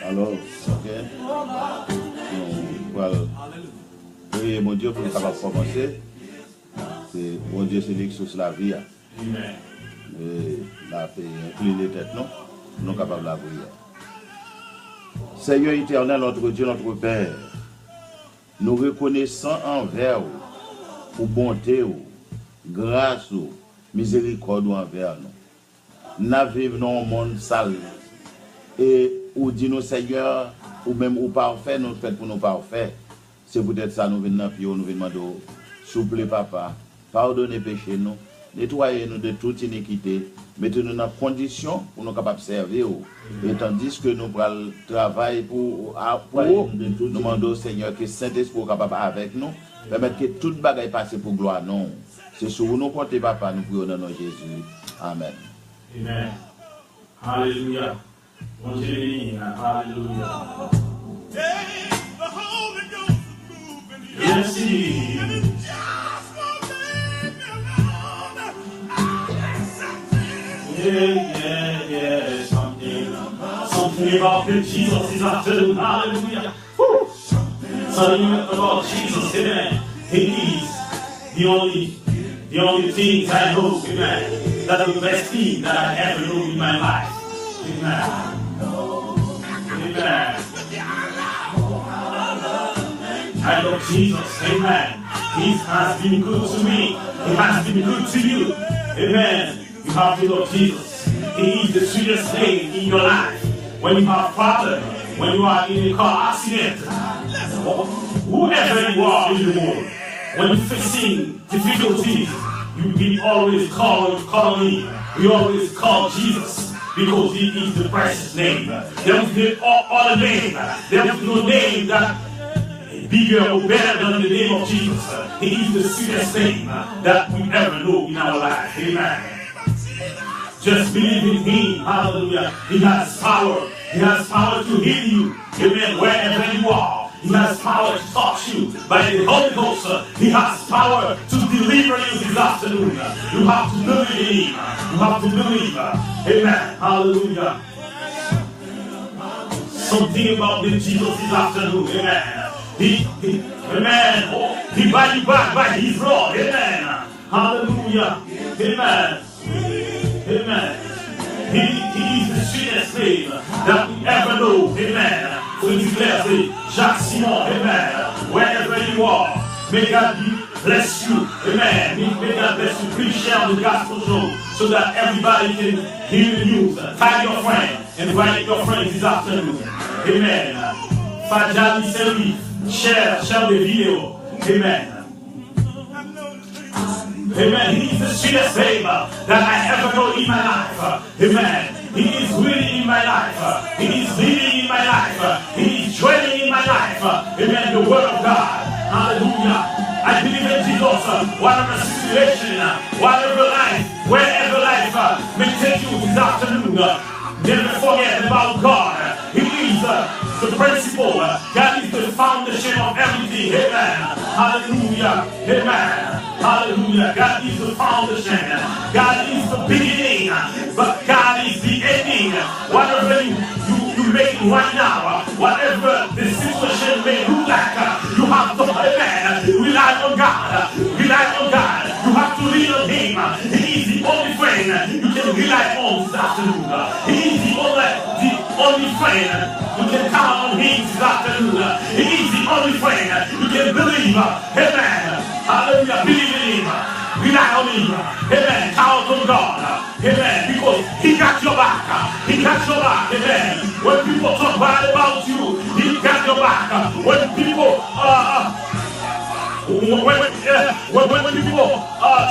Alors, ok. Voilà. Priez mon Dieu pour nous capables de commencer. C'est mon Dieu, c'est lui qui source la vie. Et la paix, incline les têtes, non? Nous sommes capables de la prière. Seigneur éternel, notre Dieu, notre Père, nous reconnaissons envers vous, pour bonté, grâce, miséricorde envers nous. Nous vivons dans un monde sale. Et ou dit nous, Seigneur, ou même ou parfait, nous faites pour nous parfaits. C'est peut-être ça, nous venons dans le pied, nous venons demander, souple papa, pardonnez péché nous, nettoyez-nous de toute iniquité, mettez-nous dans condition pour nous capables de servir. Et tandis que nous prenons le travail pour nous demandons au Seigneur que Saint-Esprit soit capable avec nous, permettre que toute bagaille passe pour gloire non. C'est sur nous compter papa, nous prions dans nom de Jésus. Amen. Amen. Alléluia. Bon Dieu béni. Alléluia. Merci. Yeah. Something about Jesus is afternoon. Hallelujah. Something about Jesus, amen. He is the only thing I know, amen. That's the best thing that I ever know in my life. Amen. Amen. I love Jesus, amen. He has been good to me. He has been good to you. Amen. You have to love Jesus. He is the sweetest thing in your life. When you have a problem, when you are in a car accident, whoever you are in the world, when you're facing difficulties, you will always call me. We always call Jesus because He is the precious name. There is no other name. There is no name that bigger or better than the name of Jesus. He is the sweetest name that we ever know in our life. Amen. Just believe in Him. Hallelujah. He has power. He has power to heal you. Amen. Wherever you are. He has power to touch you by the Holy Ghost. He has power to deliver you this afternoon. You have to believe in Him. You have to believe. Amen. Hallelujah. Something about the Jesus this afternoon. Amen. Amen. He buy you back by His blood. Amen. Hallelujah. Amen. Amen. He is the sweetest name that we ever know. Amen. So he declares, Jacques Simon. Amen. Wherever you are, may God bless you. Amen. May God bless you. Please share the gospel show so that everybody can hear the news. Tag your friend. Invite your friends this afternoon. Amen. Fajali Serif. Share the video. Amen. Amen. He is the sweetest name that I ever know in my life. Amen. He is really in my life. He is living in my life. He is dwelling in my life. Amen. The word of God. Hallelujah. I believe in Jesus. Whatever situation, whatever life, wherever life may take you this afternoon, never forget about God. He is the principle. God is the foundation of everything. Amen. Hallelujah. Amen. Hallelujah. God is the foundation. God is the beginning. But God is the ending. Whatever you make right now, whatever the situation may look like, you have to, amen, rely on God. Rely on God. You have to lean on Him. He is the only friend you can rely on this afternoon. He is the only friend you can count on Him this afternoon. He is the only friend you can believe. Amen. Hallelujah. Believe in Him. Rely on Him. Amen. Count on God. Amen. Because He got your back. He got your back. Amen. When people talk bad about you, He got your back. When people when people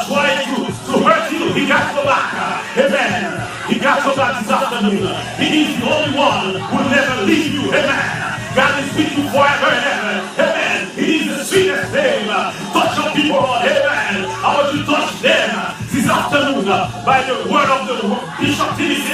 try to hurt you, He got your back. Amen. He got your back this afternoon. He is the only one who will never leave you. Amen. God is with you forever and ever. Amen. He is the sweetest name. Touch your people, Lord. Amen. I want you to touch them this afternoon by the word of the Bishop Timothy.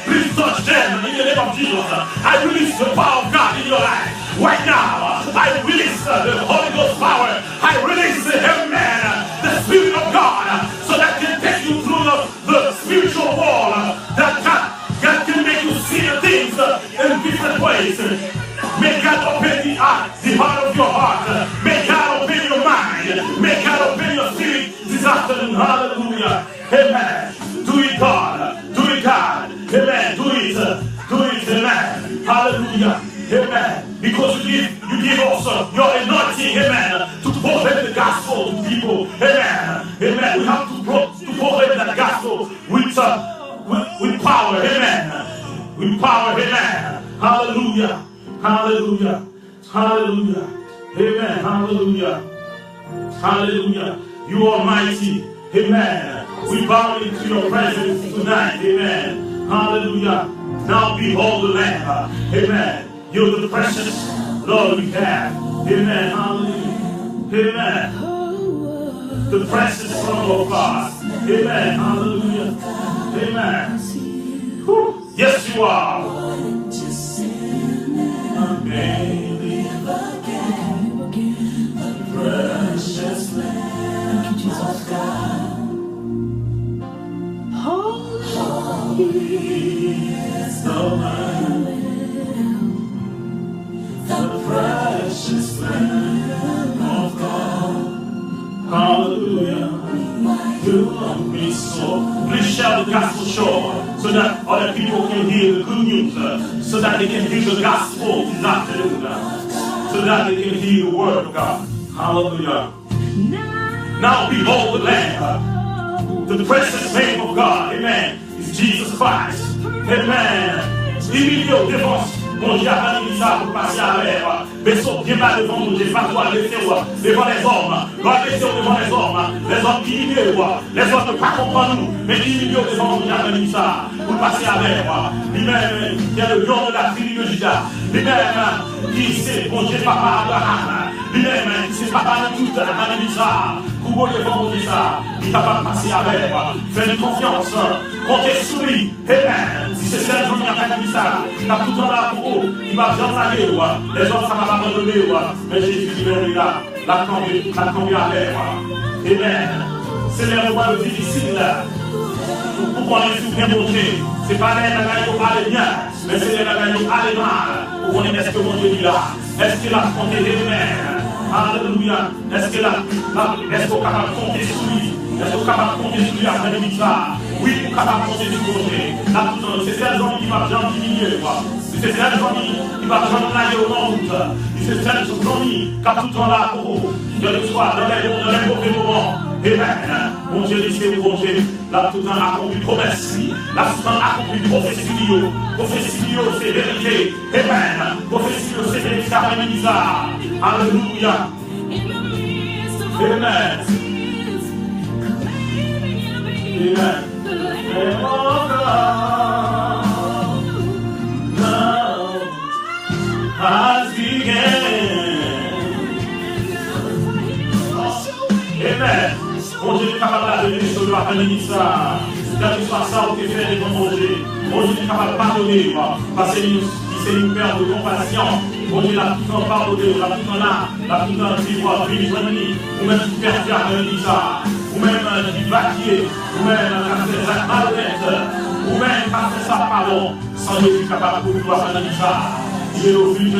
Please touch them in the name of Jesus. I release the power of God in your life. Right now, I release the Holy Ghost power. I release, amen, the Spirit of God, so that can take you through the spiritual wall. That God can make you see the things in a different way. place. May God open the heart of your heart. May God open your mind. May God open your spirit this afternoon. Hallelujah. Amen. Do it, God. Do it, God. Amen. Do it. Do it. Amen. Hallelujah. Amen. Because you give also your anointing, amen, to proclaim the gospel to people. Amen. Amen. We have to proclaim that gospel with power. Amen. With power. Amen. Hallelujah. Hallelujah. Hallelujah. Amen. Hallelujah. Hallelujah. You are mighty. Amen. We bow into your presence tonight. Amen. Hallelujah. Now behold the Lamb. Amen. You're the precious Lord we have. Amen. Hallelujah. Amen. The precious Son of God. Amen. Hallelujah. Amen. Whew. Yes, you are. Amen. Precious Lamb of God. Holy is the Lamb. The precious Lamb of God. Hallelujah. You love me so. Please shout the gospel sure so that other people can hear the good news, so that they can hear the gospel this afternoon, so that they can hear the word of God. Hallelujah. Now behold the Lamb, the precious name of God. Amen. Is Jesus Christ. Amen. Immédiat devant. Mon Dieu a béni ça pour passer à l'air. Mais sauf bien pas devant mon Dieu, pas toi laisser devant les hommes. Doit laisser devant les hommes qui ignorent, les hommes ne pas comprendre nous, mais qui ignorent devant mon Dieu a béni ça pour passer à l'air. Lui-même qui est le lion de la tribu de Juda. Lui-même qui sait mon Dieu papa Abraham. Lui-même qui sait papa de tout a béni ça. Pour vous devant mon Dieu ça, il est capable de passer à l'air. Faites confiance, comptez sur lui. Amen. Si c'est celle qui a béni ça, il a tout le temps là pour vous. Il va bien aller, les autres ça va pas abandonner, mais Jésus libère là, la tombée à l'air. Amen. C'est les moments difficiles pour qu'on les souvenirs de Dieu. C'est pas les bagailles qui parlent bien, mais c'est les bagailles qui parlent mal. Pour qu'on ait est-ce que mon Dieu est là? Est-ce qu'il a compté des mains? Alléluia. Est-ce qu'on est capable de compter sur lui? Est-ce qu'on est capable de compter sur lui après le ça? Oui, on est capable de compter sur Dieu. C'est celle qui va bien diminuer. C'est celle qui va bien aller au long route. C'est celle qui a tout le temps là pour vous. De le soir, dans les mauvais moments. Amen. Mon Dieu, c'est mon Dieu. Là, tout le temps accompli promesse. Là, tout le temps accompli prophétie. Prophétie, c'est vérité. Amen. Prophétie, c'est vérité. Alléluia. Amen. Amen. Has begun. Amen. Mon Dieu est capable de donner sur le béni ça. Quel que soit ça ou que fait devant mon Dieu. Mon Dieu est capable de pardonner. Parce qu'il c'est une père de compassion. Mon Dieu l'a tout en pardonné, l'a tout en là, l'a tout en vivre, ou même qui perd à béni ça. Ou même qui vaquille, ou même qui a fait ça malhonnête, ou même qui a fait ça pardon, sans Jésus capable de pouvoir béni ça. Il est au but de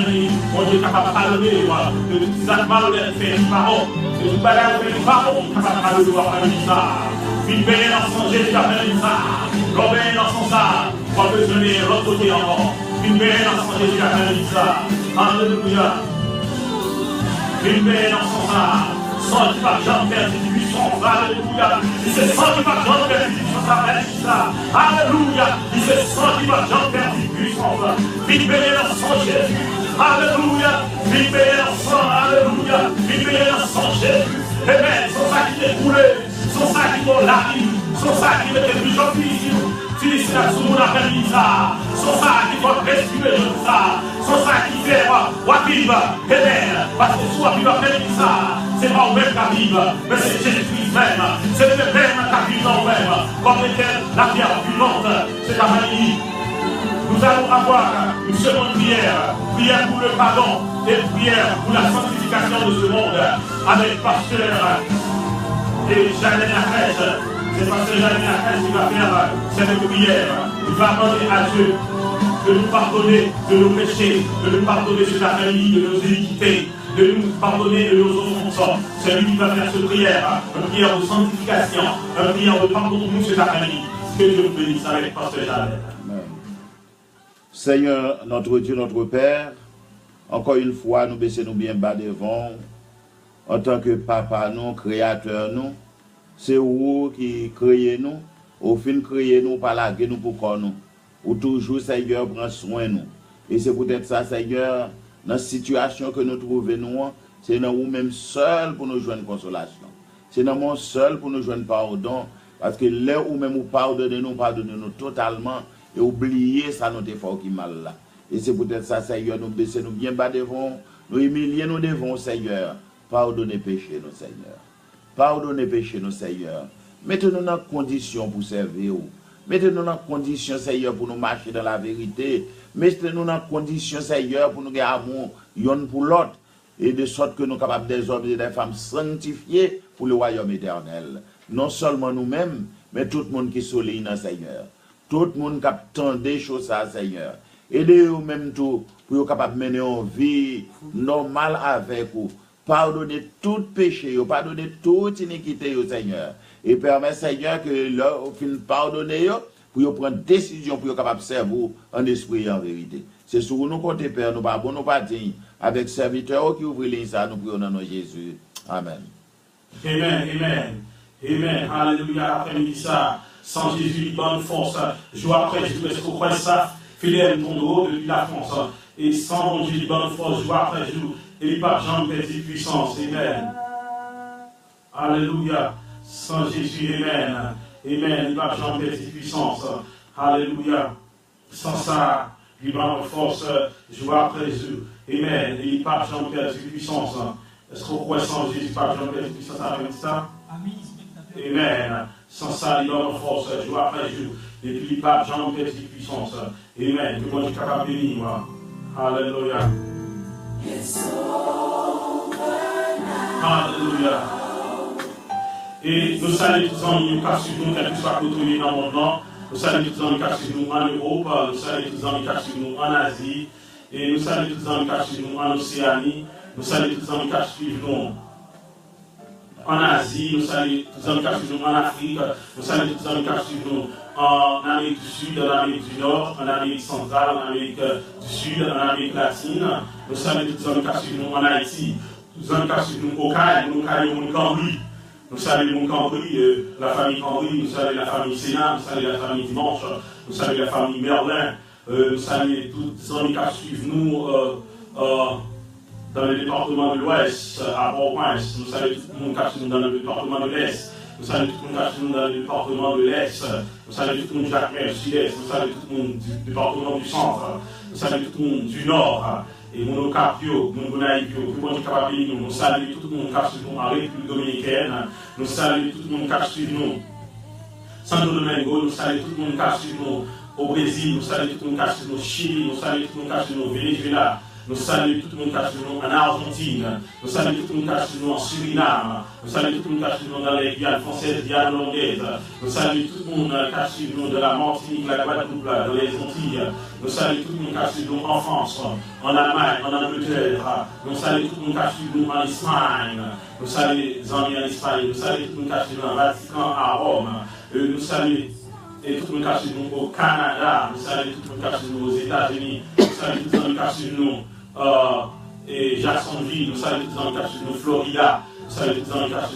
mon Dieu capable de pardonner, de tout ça malhonnête fait une parole, de tout bagage fait une parole, capable de pouvoir béni ça. Une belle dans son Jésus a béni ça, l'homme dans son ça, pas besoin de l'autre côté encore. Une belle dans son Jésus a béni ça. Alléluia. Une belle dans son ça. Sans qui va jamais perdre du puissance. Alléluia. Il se sent qui va jamais perdre du puissance. Alléluia. Il se sent qui va jamais perdre du puissance. Une belle dans son Jésus. Alléluia. Une belle dans son. Alléluia. Une belle dans son Jésus. Amen. Son ça qui t'est coulé. Son ça qui t'ont lavé. Son ça qui m'était plus gentil. Si c'est la sourde à faire ça. Son ça qui va respirer ça. Son ça qui fait Wapib. Amen. Parce que soit il va faire ça. C'est pas au même qui arrive, mais c'est Jésus-Christ même. C'est le même qui arrive dans même. Comme était la pierre vivante, c'est la maladie. Nous allons avoir une seconde prière. Prière pour le pardon et prière pour la sanctification de ce monde. Avec pasteur et Jeanne Lafèche. C'est pasteur Jeanne Lafèche qui va faire cette prière. Il va demander à Dieu de nous pardonner de nos péchés, de nous pardonner de ta famille, de nos iniquités, de nous pardonner de nos offenses. C'est lui qui va faire cette prière, une prière de sanctification, une prière de pardon pour nous, c'est ta famille. Que Dieu nous bénisse avec Pasteur Jalel. Seigneur, notre Dieu, notre Père, encore une fois, nous baissons bien bas devant, en tant que papa, nous, créateur, nous, c'est vous qui créez nous, au fin créez nous, pas laguer nous pour qu'on nous, ou toujours, Seigneur, prend soin de nous. Et c'est peut-être ça, Seigneur, dans la situation que nous trouvons, nous, c'est dans vous-même seul pour nous joindre consolation. C'est dans moi seul pour nous joindre pardon, parce que là où même vous pardonnez-nous totalement, et oublier ça notre effort qui mal là. Et c'est peut-être ça, Seigneur, nous baissons nous bien bas devant, nous humilier nous devant, Seigneur. Pardonnez péché, nous, Seigneur. Pardonnez péché, nous, Seigneur. Mettez-nous dans condition pour servir. Mettez-nous dans condition, Seigneur, pour nous marcher dans la vérité. Mettez-nous dans condition, Seigneur, pour nous garder amour, l'un pour l'autre. Et de sorte que nous sommes capables des hommes et des femmes sanctifiés pour le royaume éternel. Non seulement nous-mêmes, mais tout le monde qui souligne, Seigneur. Tout le monde qui attend des choses à Seigneur. Aidez-vous même tout pour être capable de mener une vie normale avec vous. Pardonnez tout péché, pardonnez toute iniquité, Seigneur. Et permettez, Seigneur, que là, au fin pardonnez, pour prendre décision, pour être capable de servir en esprit et en vérité. C'est sur nous compter, Père, nous pas bon, nous pas dignes. Avec serviteurs qui ouvrent les ça, nous prions dans nom de Jésus. Amen. Amen, amen. Amen. Alléluia. Après-midi ça, sans Jésus, bonne force. Joie après Jésus, est-ce que vous croyez ça? Fidèle ton dos depuis la France. Et sans mon Jésus, bonne force, joie après jour. Et les papes Jean, petite puissance. Amen. Alléluia. Sans Jésus, amen. Amen. Les papes Jean, petite puissance. Alléluia. Sans ça, les bonne force, joie après jour. Amen. Et les papes Jean, petite puissance. Est-ce que vous croyez sans Jésus, pape Jean, petite puissance avec ça? Amen. Sans ça, il donne force, jour après jour. Et puis, pape Jean, petite puissance. Amen. Que moi, je suis capable de bénir, moi. Alléluia. Alléluia. Et nous saluons tous en nous, car sur nous, quel que soit côté dans mon nom. Nous saluons tous en nous, car sur nous en Europe. Nous saluons tous en nous, car sur nous en Asie. Et nous saluons tous en nous, car sur nous en Océanie. Nous saluons tous en nous, car sur nous en Asie, nous saluons tous en nous en Afrique, nous saluons tous en nous en Amérique du Sud, en Amérique du Nord, en Amérique centrale, en Amérique du Sud, en Amérique latine. Nous saluons tous en en Haïti, tous en nous au Caille, nous saluons mon Cambri. Nous saluons mon Cambri, la famille Cambri, nous saluons la famille Sénat, nous saluons la famille Dimanche, nous saluons la famille Merlin, nous saluons tous en nous dans le département de l'Ouest, à Port-au-Prince. Nous saluons tout le monde qui est dans le département de l'Est. Nous saluons tout le monde qui est dans le département de l'Est. Nous saluons tout le monde du Sud-Est. Nous saluons tout le monde du département du Centre. Nous saluons tout le monde du Nord. Et mon Capio, mon Bonaïpio, tout le monde qui est capable de nous. Nous saluons tout le monde qui est en République dominicaine. Nous saluons tout le monde qui est nous. Santo Domingo, nous saluons tout le monde qui est nous. Au Brésil, nous saluons tout le monde qui est nous. Au Chili, nous saluons tout le monde qui est nous. Au Venezuela. Nous saluons tout le monde qui est en Argentine, nous saluons tout le monde qui est en Suriname, nous saluons tout le monde qui est dans les Guyanes françaises, Guyanes hollandaises, nous saluons tout le monde qui est de la Martinique, la Guadeloupe, dans les Antilles, nous saluons tout le monde qui est en France, en Allemagne, en Angleterre, nous saluons tout le monde qui est en Espagne, nous saluons les amis en Espagne, nous saluons tout le monde qui est dans le Vatican à Rome, nous saluons et tout le monde qui est au Canada, nous saluons tout le monde qui est aux États-Unis, nous saluons tout le monde qui est et Jacksonville, nous saluons tous en cas de Florida, nous saluons tous en cas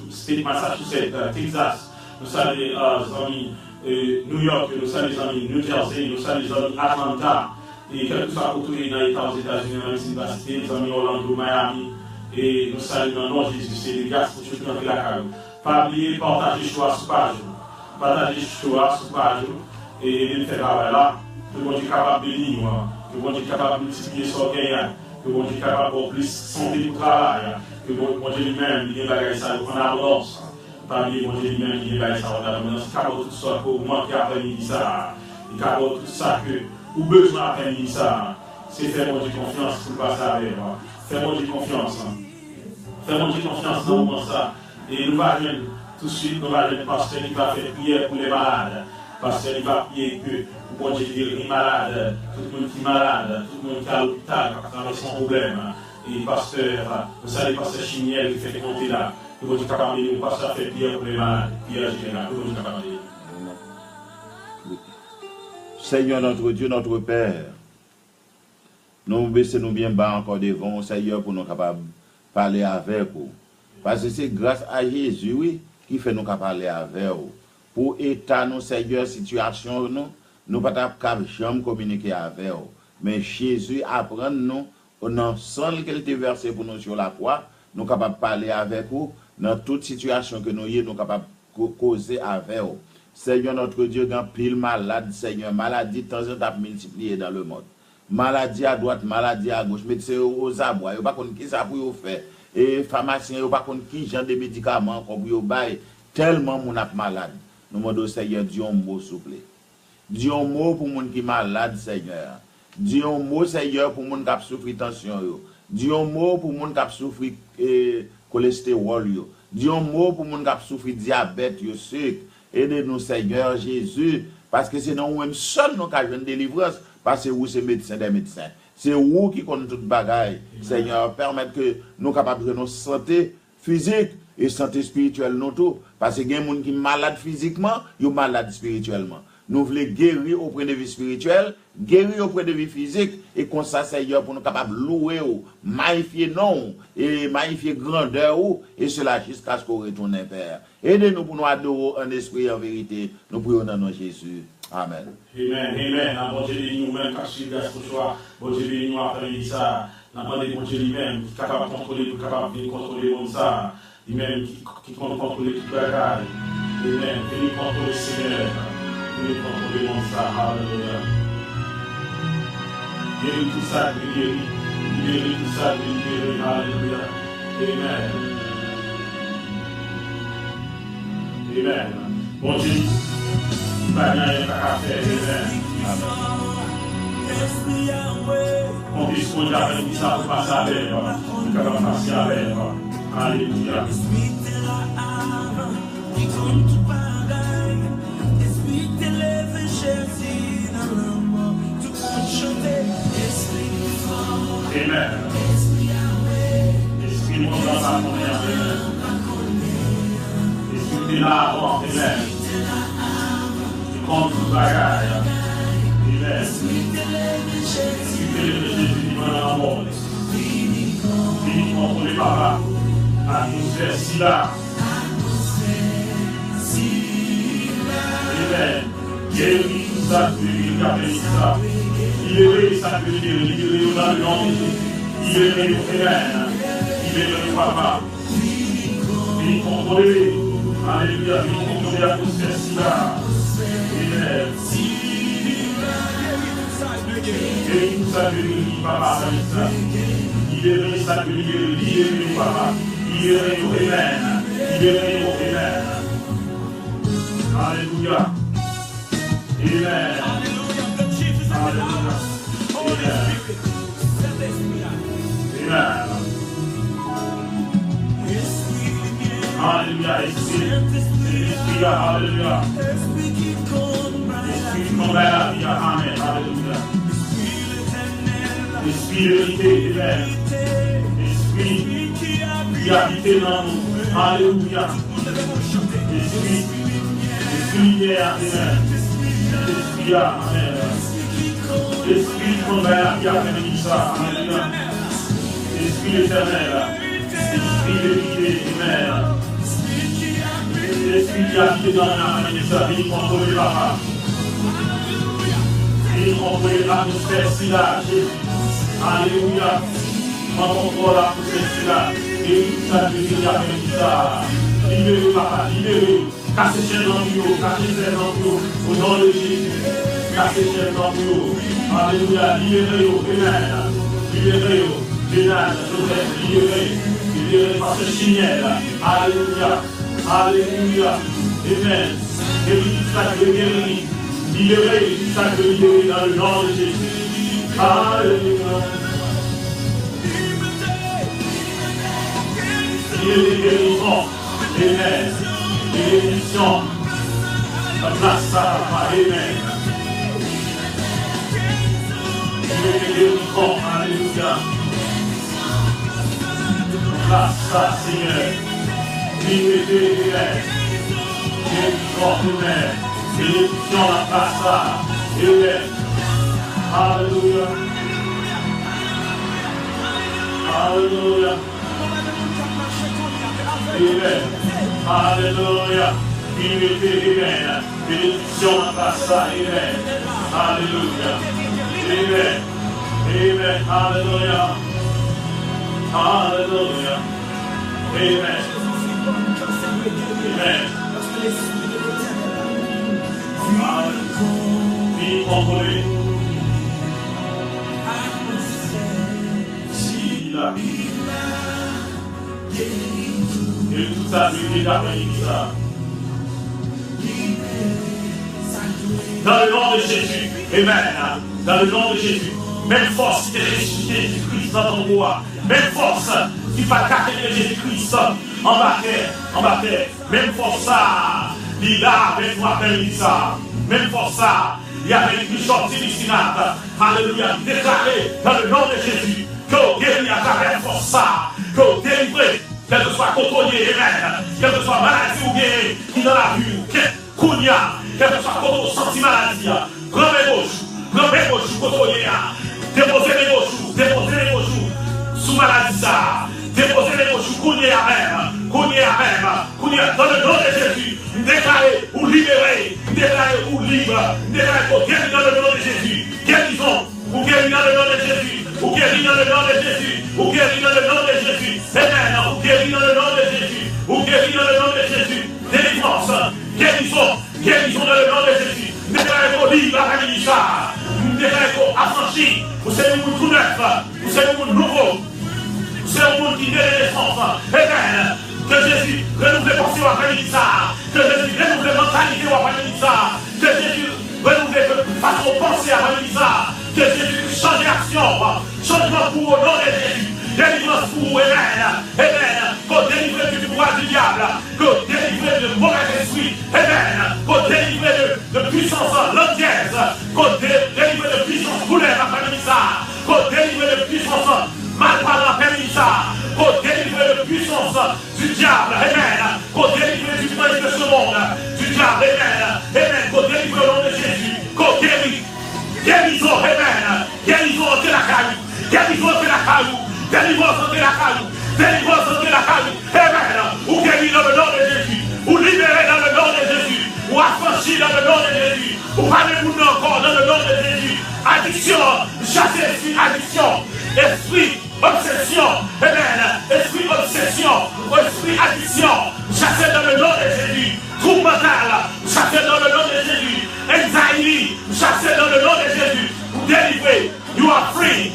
de State Massachusetts, Texas, nous saluons les amis New York, nous saluons les amis New Jersey, nous saluons les amis Atlanta, et quel que soit autour dans l'État aux États-Unis, même si les amis Orlando, Miami, et nous saluons dans le nom de Jésus, c'est les gars pour tout le la caille. Pas oublier, partager choix sur page, partager choix sur page, et le faire là, tout le monde est capable de bénir. Que bon Dieu est capable de multiplier son gain, que bon Dieu est capable de plus santé pour travail, que bon Dieu lui-même, il y a des ça en abondance. Parmi bon Dieu lui-même, il y a des ça en abondance. Il capable tout ça pour manquer après-midi ça. Il capable tout ça que, ou besoin après-midi ça. C'est faire bon Dieu confiance pour passer avec moi. Faire bon Dieu confiance. Faire bon Dieu confiance dans ça. Et nous allons tout de suite, nous allons pasteur qui va faire prière pour les malades. Parce qu'il va prier que, pour Dieu guérir malade, tout le monde qui est malade, tout le monde qui est à l'hôpital, qui a son problème. Et pasteur, vous savez, pasteur Chiniel qui fait des comptes là, que vous êtes capable de nous, pasteur fait prière pour les malades, prière générale, que vous êtes capable de nous. Seigneur notre Dieu, notre Père, nous baissons bien bas encore devant, Seigneur, pour nous capables de parler avec vous. Parce que c'est grâce à Jésus, oui, qui fait nous capables de parler avec vous. Pour état, nous, Seigneur, situation, nous ne pouvons pas jamais communiquer avec vous. Mais Jésus apprend nous, dans son qu'il était versé pour nous sur la croix, nous sommes capables de parler avec vous. Dans toute situation que nous sommes, nous sommes capables de causer avec vous. Seigneur notre Dieu, quand pile malade, Seigneur, maladie de temps en temps multipliée dans le monde. Maladie à droite, maladie à gauche, médecin aux abois, ils ne savent pas qui ça pour faire. Et pharmacien, ils ne savent pas qui genre de médicaments qu'on peut faire. Tellement mon ap malade. Nous demandons Seigneur, Dieu un mot souple. Dieu un mot pour les gens qui sont malades, Seigneur. Dieu un mot, Seigneur, pour les gens qui souffrent de tension. Dieu un mot pour les gens qui souffrent de cholestérol. Dieu un mot pour les gens qui souffrent de diabète, sucre. Aidez-nous, Seigneur Jésus, parce que c'est nous même seul nous qui avons une délivrance, parce que vous, c'est médecin des médecins. C'est vous qui connaissez toute bagaille. Seigneur, permettre que nous capables de notre santé physique et santé spirituelle, nous tout. Parce que il y a des gens qui sont malades physiquement, ils sont malades spirituellement. Nous voulons guérir au point de vue spirituel, guérir au point de vue physique, et comme ça, Seigneur, pour nous capables de louer, magnifier non, et magnifier grandeur, et cela jusqu'à ce qu'on retourne, Père. Aidez-nous pour nous adorer en esprit et en vérité. Nous prions dans nom Jésus. Amen. Amen, amen. Bon Dieu, nous-mêmes, quand je suis grâce pour toi, bon Dieu, nous avons ça. Nous avons demandé bon Dieu lui-même, qui est capable de contrôler, capable de contrôler comme ça. Lui-même, qui contrôle toute bagaille. Amen. Venez contrôler le Seigneur. Venez contrôler comme ça. Alléluia. Guéris tout ça, guéris. Guéris tout ça, guéris. Alléluia. Amen. Amen. Bon Dieu. On dispose avec ça pour passer avec nous capable passer avec alléluia. Amen. Esprit mon dans la première. Esprit de la avant, amen. Contre toute bagaille. Amen. Jésus divin dans la mort. Vini contre les papas. Atmosphère si là. Amen. Guéris tout ça, guéris ça. Libérez ça, libérez dans le nom de Jésus. Libérez, amen. Libérez papa. Vini contrôler. Alléluia. Vini contrôler l'atmosphère si là. Guéris tout ça, guéris, papa, libérez ça, libérez, papa, libérez-nous, amen, libérez-nous, amen. Alléluia, amen, alléluia, amen, alléluia, esprit, alléluia. Amen. Alléluia. Esprit de vérité, amen. Esprit qui habite dans nous. Alléluia. Esprit lumière, amen. Esprit, amen. Esprit qui a fait ça. Alléluia. Esprit éternel. Esprit de vérité, amen. Esprit qui habite dans nous. Ça vient contrôler la part. Et contrôler l'atmosphère si là, Jésus. Alléluia. On contrôle l'atmosphère si là. Et tout ça, Jésus a fait ça. Libérez, papa, libérez. Cassez chaîne dans nous, cassez chaîne dans nous. Au nom de Jésus. Cassez chaîne dans nous. Alléluia. Libérez-vous, amen. Libérez-vous. Bénard, libérez. Libérez par ce signal. Alléluia. Alléluia. Amen. Guéris tout ça, guéris. Libérez, ça que libérer dans le nom de Jésus. Alléluia. Il est guérison. Amen. Guérison. Place ça, papa. Amen. Alléluia. Place ça, Seigneur. Bénédiction la place ça. Amen. Alléluia. Alléluia. Amen. Alléluia. Amen. Bénédiction la place ça. Amen. Alléluia. Amen. Amen. Hallelujah. Hallelujah. Amen. Amen. Vie contrôlée. Si là. Et tout ça, c'est d'après ça. Dans le nom de Jésus. Amen. Dans le nom de Jésus. Même force qui est ressuscité Jésus-Christ dans ton roi. Même force qui va capter Jésus-Christ en bataille. Même force ça, il a avec moi, ça. Même force ça, il y a avec lui sorti du Sénat. Alléluia. Déclaré dans le nom de Jésus que guéri à travers force ça, que délivré, quel que soit côtoyé, amen. Quel que soit maladie ou bien qui dans la vue, quel que soit côtoyé, senti maladie, grand gauche, côtoyé. Déposez les beaux choux sous maladie ça. Déposez les beaux choux, Kounia même. Dans le nom de Jésus, déclarez ou libérez, déclarez ou libre, déclarez pour guérir dans le nom de Jésus. Guérison, ou guérir dans le nom de Jésus, ou guérir dans le nom de Jésus, ou guérir dans le nom de Jésus. Amen, ou guérir dans le nom de Jésus, ou guérir dans le nom de Jésus. Délivrance, guérison dans le nom de Jésus. Déclarez pour libre la famille ça. Déclarez pour affranchi. Vous savez un monde tout neuf, vous savez un monde nouveau, vous savez un monde qui naît des enfants. Amen. Que Jésus renouvelle pensée après ça, que Jésus renouvelle mentalité après ça, que Jésus renouvelle façon de penser après ça, que Jésus change d'action, changement pour au nom de Jésus, délivrance pour Amen. Amen. Qu'on délivre du pouvoir du diable, qu'on délivre de mauvais esprits, Amen. Qu'on délivre de puissance langaise, qu'on délivre de puissance boulette après ça, qu'on délivre de puissance malparlant après ça, qu'on délivre de puissance du diable, Amen. Qu'on délivre du prince de ce monde, du diable, Amen. Amen. Qu'on délivre au nom de Jésus, qu'on guérit, guérison, Amen. Guérison de la caillou, guérison de la caillou, délivrance de la caillou, délivrance de la caillou, Amen. Ou guérir dans le nom de Jésus, ou libérer dans le nom de Jésus, ou affranchir dans le nom de Jésus, ou parler pour nous encore dans le nom de Jésus. Addiction, chasser l'esprit, addiction, esprit, obsession, Amen. Esprit, obsession, esprit, addiction, chasser dans le nom de Jésus. Trouble mental, chasser dans le nom de Jésus. Anxiety, chasser dans le nom de Jésus. Deliver, you are free,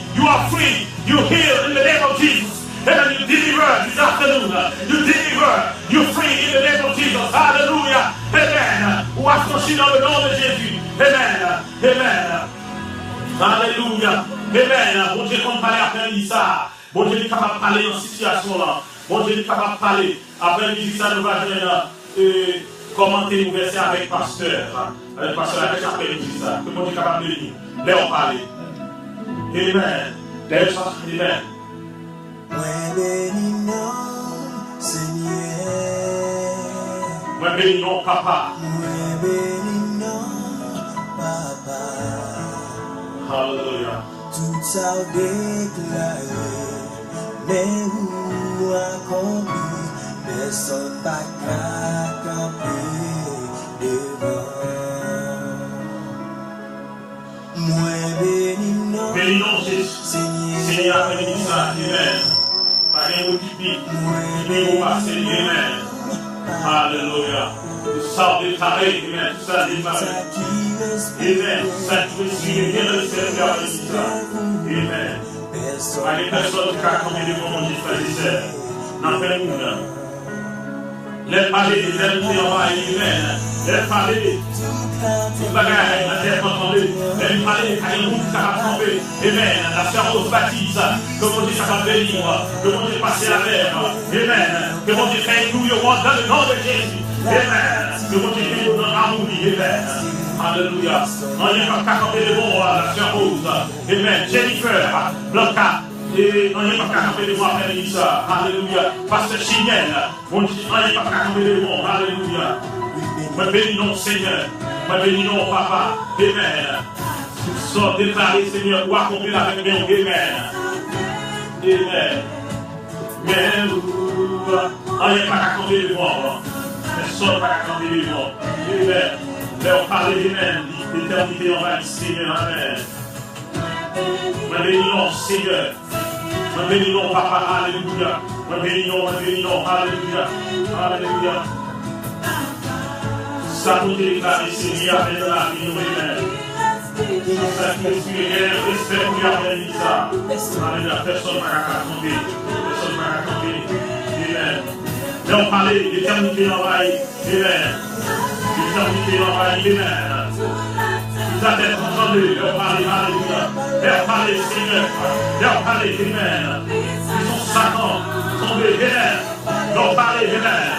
you heal in the name of Jesus. Amen. You deliver this afternoon. You deliver. You free in the name of Jesus. Hallelujah. Amen. Ou affranchi dans le nom de Jésus. Amen. Amen. Alléluia. Amen. Bon Dieu, qu'on parle après ça. Bon Dieu, est capable de parler dans cette situation-là. Bon Dieu, est capable de parler. Après ça, nous allons commenter le verset avec pasteur. Avec pasteur, avec après ça. Que bon Dieu est capable de lire. Là, on parle. Amen. Amen. Moi béni non papa. Hallelujah. Tout a déclaré, mais où accompli, personne pas camper devant. Moi béni non, Seigneur, béni ça, amen. Pas un outil, béni au passé, amen. Hallelujah. Tout ça déclaré, amen. Tout ça déclaré. Amen. Ça tu veux suivre bien le Seigneur, amen. Pas les personnes qui ont commis devant mon Dieu, frère et sœur. N'en fait nous. Les parler d'éternité envahie, amen. Les parler tout bagaille, la terre entendue. Les parler des cailloux qui sont tombés, amen. La sœur Rose baptise, que mon Dieu soit béni, que mon Dieu passe la mer, amen. Que mon Dieu fait nous dans le nom de Jésus, amen. Que mon Dieu fait nous dans l'amour, amen. Alléluia. On n'y a pas camper les bons, la sœur Rose, amen. Jennifer, Blanca. Et on n'est pas capable de voir faire ça. Alléluia. Pasteur Chinienne, on n'est pas capable de voir. Alléluia. Me bénis Seigneur. Me bénis Papa. Amen. Sors déclaré Seigneur, ou accomplir avec nous. Amen. Amen. Mais on n'est pas capable de voir. Mais sors pas capable de voir. Amen. Leur parler Amen. L'éternité en va Seigneur. Amen. Me bénis Seigneur. Me bénis Papa, alléluia. Me bénis, alléluia. Alléluia. Ça nous déclare, Seigneur, avec la vie, amen. Respect pour ça. Alléluia. Personne ne va tomber. Personne ne va tomber. Amen. Mais on parlait d'éternité envahie. Amen. L'éternité envahie. Amen. Vous avez entendu, leur parler, alléluia. Leur parler, Seigneur. Leur parler, amen. Ils sont Satan, tombés, amen. Leur parler, amen.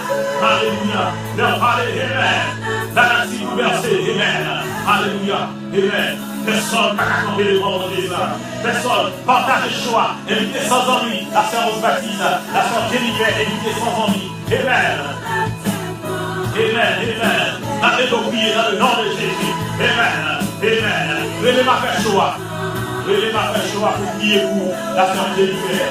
Alléluia. Leur parler, amen. La nation bouleversée, amen. Alléluia. Amen. Personne n'a camper le monde de ça. Personne, partage le choix. Évitez sans envie. La sœur Rose baptise, la sœur Jennifer, évitez sans envie. Amen. Amen. Amen. Arrêtez de prier dans le nom de Jésus. Amen. Amen. Venez m'a faire choix. Venez m'a faire choix pour prier pour la sœur Jennifer.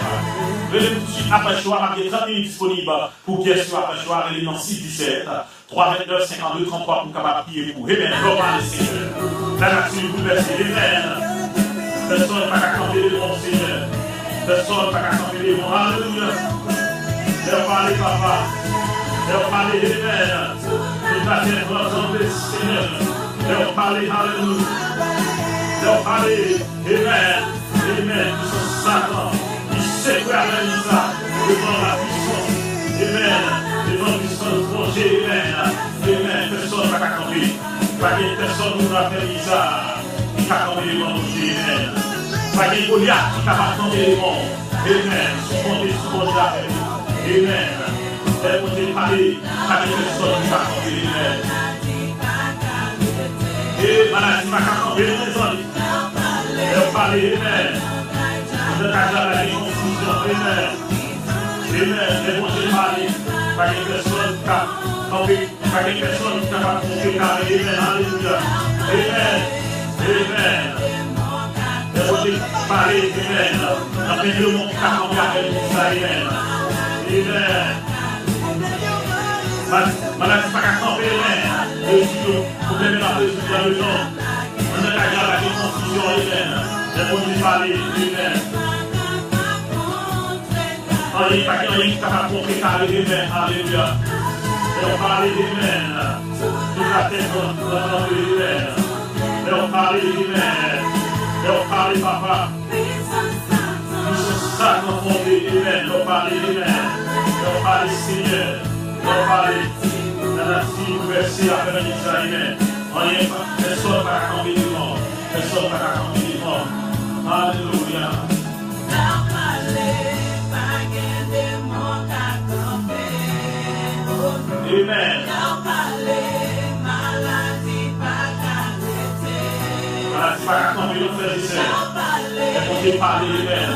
Venez tout de suite après choix, il y a 30 minutes disponibles pour qui est sur après choix. Venez dans 6 17 3 29 52 33 pour capable prier pour. Amen. Gloire à Seigneur. La nation bouleversée. Amen. Personne n'a pas camper devant le Seigneur. Personne n'a pas camper devant. Alléluia. Leur parler, papa. Leur parler, amen. Toute la terre doit entendre le Seigneur. Leur parler, alléluia. Leur parler, amen. Amen. Ils sont Satan. Ils secouent la Lisa devant la puissance. Amen. Devant la puissance de Dieu. Amen. Amen. Personne ne va camper. Pas de personne ne va faire Lisa. Qui va camper devant Dieu. Amen. Pas de Goliath qui va camper devant. Amen. Sous mon Dieu. Amen. Et vous avez parlé, pas de personne qui va camper. Amen. Et maladie va camper les hommes. Et parler, amen. Vous êtes à la confusion, amen. Amen. Et vous avez parlé, pas de personne qui va camper, pas de personne qui va camper. Amen. Alléluia. Amen. Amen. Et vous avez parlé, amen. Dans le monde qui va camper avec nous, amen. Amen. Maladie pas camper, amen. Et vous avez parlé dans le nom. On est à la confusion, amen. Et vous avez parlé, amen. On n'est pas capable de compter, amen. Alléluia. Et on parle, amen. Toute la tête dans amen. Et on parle, amen. Et on parle, papa. Nous sommes sacrés fondés, amen. Et on parle, amen. Et on parle, Seigneur. Et on parle, la nation versée à faire amen. On n'est pas, personne ne va camper devant. Personne ne va camper devant. Alléluia. Amen. Maladie pas camper nos frères et sœurs. Et on parler, amen.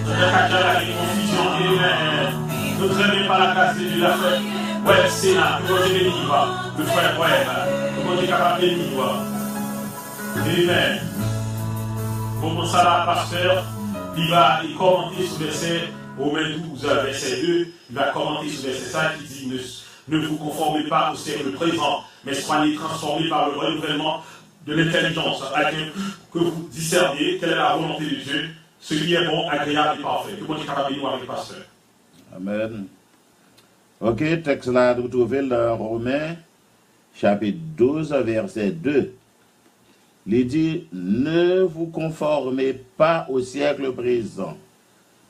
Nous avons la confusion, amen. Nous ne traînons pas la grâce de Dieu, la fête. Ouais, le Sénat, que vous bénir, le frère, ouais, que vous êtes capable de bénir. Amen. Pour ça, là, pasteur, il va commenter sur le verset, Romains 12, verset 2, il va commenter sur le verset 5 qui dit ne vous conformez pas au siècle présent, mais soyez transformés par le renouvellement de l'intelligence, afin que vous discerniez quelle est la volonté de Dieu, ce qui est bon, agréable et parfait. Que vous êtes capable de bénir avec le pasteur. Amen. Ok, texte là, vous trouvez dans Romains, chapitre 12, verset 2. Il dit, ne vous conformez pas au siècle présent,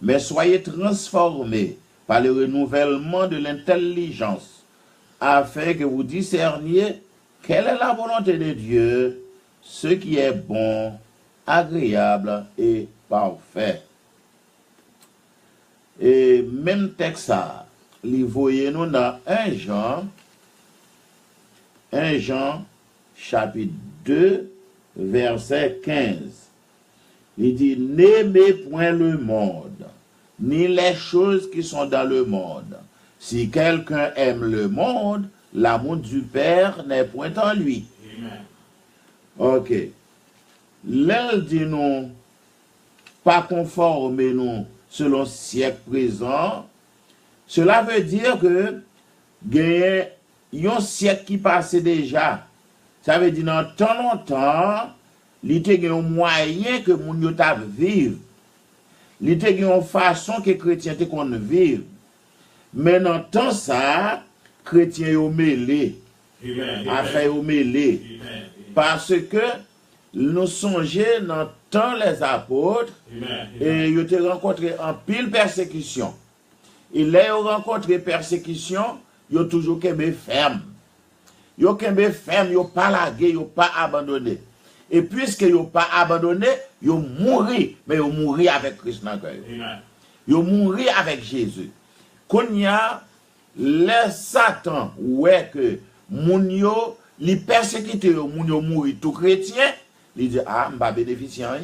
mais soyez transformés par le renouvellement de l'intelligence, afin que vous discerniez quelle est la volonté de Dieu, ce qui est bon, agréable et parfait. Et même texte ça, les voyez-nous dans 1 Jean chapitre 2 verset 15. Il dit, n'aimez point le monde, ni les choses qui sont dans le monde. Si quelqu'un aime le monde, l'amour du Père n'est point en lui. Amen. Ok. L'elle dit nous, pas conformer nous selon le siècle présent. Cela veut dire que il y a un siècle qui passait déjà. Ça veut dire dans tant longtemps, il y a un moyen que moun yo ta vivre. Il y a une façon que les chrétiens qu'on vive. Mais dans temps ça, chrétiens yo mêlé. Affaire yo mêlé. Parce que nous songeons dans temps les apôtres et ils ont rencontré en pile persécution. Et là, ils ont rencontré persécution, ils ont toujours qu'aimé ferme. Ils ont qu'aimé ferme, ils n'ont pas lagué, ils n'ont pas abandonné. Et puisqu'ils n'ont pas abandonné, ils ont mouru, mais ils ont mouru avec Christ dans le cœur. Ils ont mouru avec Jésus. Quand il y a les Satan, ouais, que moun yo, les persécutés, moun yo mouru tout chrétien, il dit, ah, je ne vais pas bénéficier rien.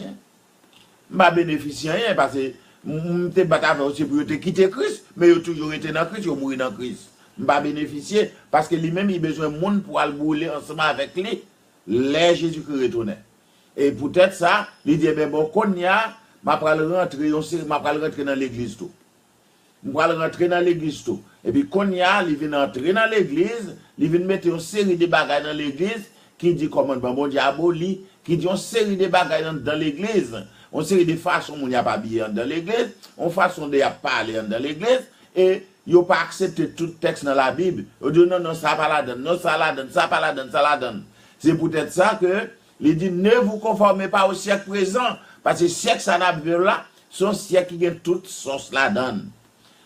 Je ne vais pas bénéficier rien parce que je suis battu aussi pour quitter Christ, mais il a toujours été dans Christ, il a mouru dans Christ. Je ne vais pas bénéficier parce que lui-même, il a besoin de monde pour aller brûler ensemble avec lui, les Jésus-Christ retourné. Et peut-être ça, il dit, ben bon, quand il y a, je vais rentrer dans l'église tout. Je vais rentrer dans l'église tout. Et puis quand il y a, il vient entrer dans l'église, il vient mettre une série de bagages dans l'église qui dit comment bon Dieu aboli, qui dit une série de bagages dans l'église, une série de façons où il n'y a pas bien dans l'église, une façon de parler dans l'église, et il n'a pas accepté tout texte dans la Bible. Il dit non, ça pas la donne, non, ça la donne, ça pas la donne, ça la donne. C'est peut-être ça que, il dit ne vous conformez pas au siècle présent, parce que le siècle ça n'a pas là, son siècle qui a toute sauce la donne.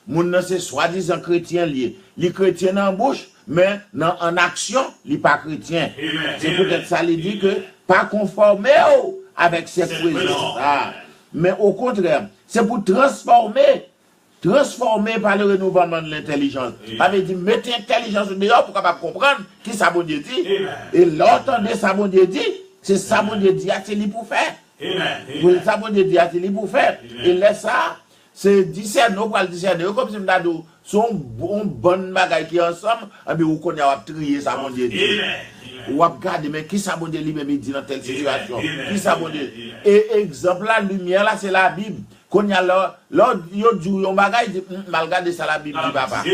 Moun c'est soi-disant chrétien lié. Les chrétiens en bouche, mais en action, les pas chrétiens. C'est peut-être ça, il dit que pas conformer avec cette présence. Mais au contraire, c'est pour transformer par le renouvellement de l'intelligence. Ça veut dire, mettez l'intelligence dehors pour capable comprendre qui ça bon Dieu dit. Et l'entendre ça bon Dieu dit, c'est ça bon Dieu dit, c'est lui pour faire. Ça bon Dieu dit, c'est lui pour faire. Et laisse ça. C'est discerner, pour le discerner, comme si nous son bon bagage qui ensemble, et puis vous connaissez, vous trier ça, mon Dieu. Vous regardez, mais qui ça, mon Dieu, lui-même, il dit dans telle situation? Qui ça, mon Dieu? Et exemple, la lumière, là, c'est la Bible. Quand il y a là, il y a du bagage, il dit, malgré ça, la Bible, papa.